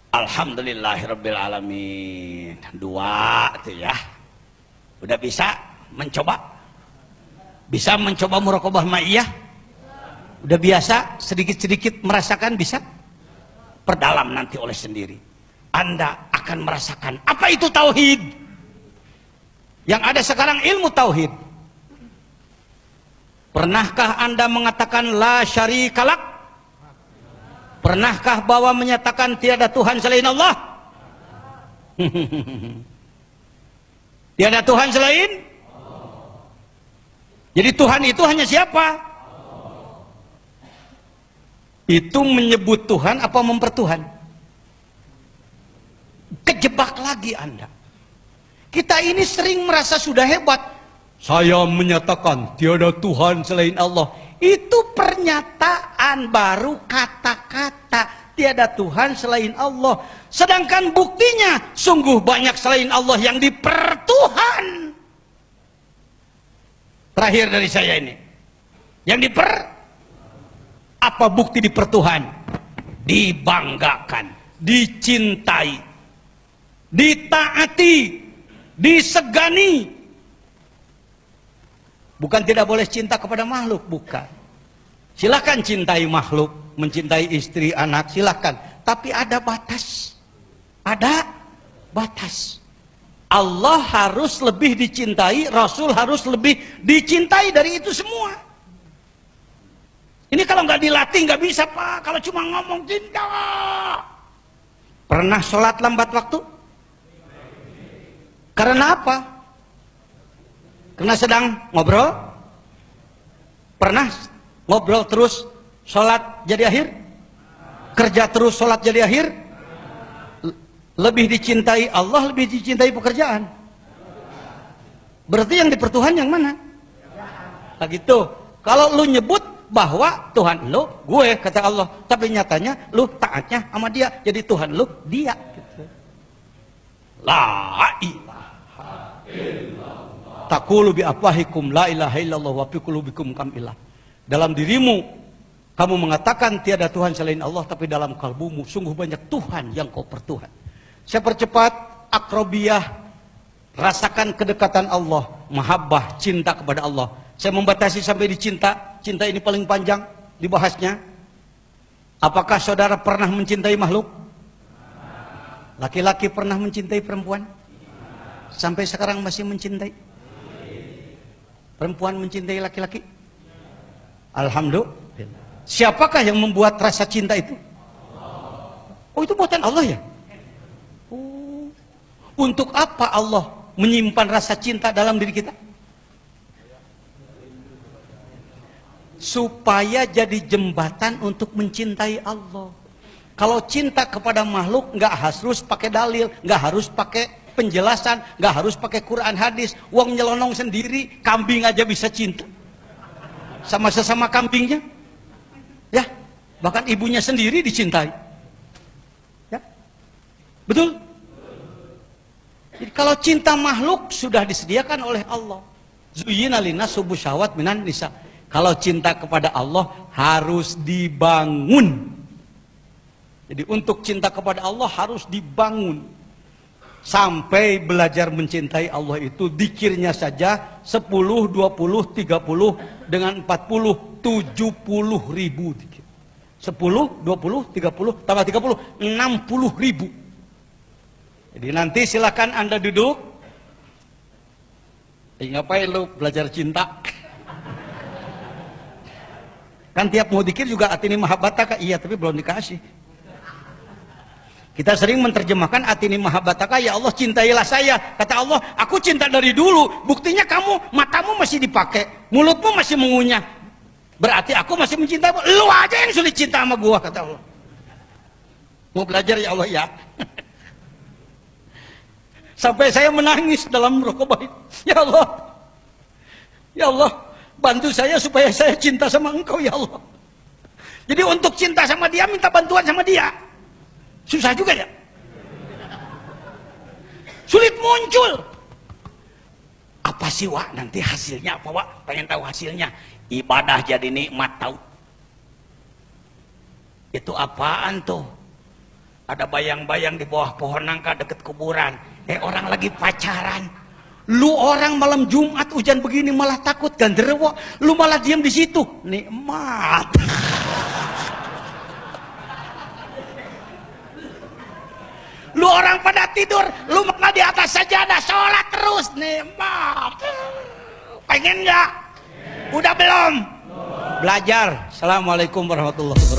Alhamdulillahirabbil alamin. Dua tuh ya. Udah bisa mencoba? Bisa mencoba muraqabah ma'iyah? Udah biasa sedikit-sedikit merasakan bisa? Perdalam nanti oleh sendiri. Anda akan merasakan apa itu tauhid. Yang ada sekarang ilmu tauhid. Pernahkah Anda mengatakan la syarikalak? Pernahkah bahwa menyatakan tiada Tuhan selain Allah? Tiada Tuhan selain? Jadi Tuhan itu hanya siapa? Itu menyebut Tuhan apa mempertuhan? Kejebak lagi Anda. Kita ini sering merasa sudah hebat. Saya menyatakan tiada Tuhan selain Allah. Itu pernyataan baru, kata-kata. Tiada Tuhan selain Allah. Sedangkan buktinya sungguh banyak selain Allah yang dipertuhan. Terakhir dari saya ini. Yang apa bukti dipertuhan? Dibanggakan, dicintai, ditaati, disegani. Bukan tidak boleh cinta kepada makhluk, bukan. Silakan cintai makhluk, mencintai istri, anak, silakan. Tapi ada batas. Ada batas. Allah harus lebih dicintai, Rasul harus lebih dicintai dari itu semua. Ini kalau nggak dilatih nggak bisa Pak. Kalau cuma ngomong cinta. Pernah sholat lambat waktu? Karena apa? Karena sedang ngobrol. Pernah ngobrol terus sholat jadi akhir? Kerja terus sholat jadi akhir? Lebih dicintai Allah, lebih dicintai pekerjaan. Berarti yang dipertuhan yang mana? Nah gitu. Kalau lu nyebut bahwa Tuhan lu, gue kata Allah, tapi nyatanya lu taatnya sama dia, jadi Tuhan lu dia. Gitu. La ilaha illallah. Taqulu bi afwahikum la ilaha illallah wa fi qulubikum kam ilah. Dalam dirimu kamu mengatakan tiada Tuhan selain Allah, tapi dalam kalbumu sungguh banyak Tuhan yang kau pertuhan. Saya percepat akrobiyah, rasakan kedekatan Allah, mahabbah, cinta kepada Allah. Saya membatasi sampai di cinta. Cinta ini paling panjang dibahasnya. Apakah saudara pernah mencintai makhluk? Laki-laki pernah mencintai perempuan? Sampai sekarang masih mencintai? Perempuan mencintai laki-laki? Alhamdulillah. Siapakah yang membuat rasa cinta itu? Oh, itu buatan Allah ya? Oh. Untuk apa Allah menyimpan rasa cinta dalam diri kita? Supaya jadi jembatan untuk mencintai Allah. Kalau cinta kepada makhluk nggak harus pakai dalil, nggak harus pakai penjelasan, nggak harus pakai Quran hadis. Uang nyelonong sendiri, kambing aja bisa cinta sama sesama kambingnya, ya. Bahkan ibunya sendiri dicintai, ya. Betul. Jadi kalau cinta makhluk sudah disediakan oleh Allah. Zuyyina linnas hubbu syahwat minan nisa. Kalau cinta kepada Allah harus dibangun. Jadi untuk cinta kepada Allah harus dibangun. Sampai belajar mencintai Allah itu dikirnya saja 10, 20, 30 dengan 40, 70 ribu dikir. 10, 20, 30, tambah 30, 60 ribu. Jadi nanti silakan Anda duduk. Ngapain lu belajar cinta? Kan tiap mau dikir juga atini mahabbataka, iya tapi belum dikasih. Kita sering menerjemahkan atini mahabbataka, ya Allah cintailah saya. Kata Allah, aku cinta dari dulu. Buktinya kamu, matamu masih dipakai, mulutmu masih mengunyah. Berarti aku masih mencintai. Lu aja yang sulit cinta sama gua, kata Allah. Mau belajar ya Allah ya. Sampai saya menangis dalam rukuk. Ya Allah, ya Allah, bantu saya supaya saya cinta sama engkau ya Allah. Jadi untuk cinta sama dia minta bantuan sama dia. Susah juga ya. Sulit muncul. Apa sih Wak nanti hasilnya apa Wak? Pengen tahu hasilnya. Ibadah jadi nikmat tahu. Itu apaan tuh? Ada bayang-bayang di bawah pohon nangka deket kuburan. Orang lagi pacaran. Lu orang malam Jumat hujan begini malah takut ganderewo, lu malah diam di situ. Nikmat. Lu orang pada tidur, lu malah di atas sajadah sholat terus. Nikmat. Pengen nggak? Udah belum? Belajar. Assalamualaikum warahmatullahi wabarakatuh.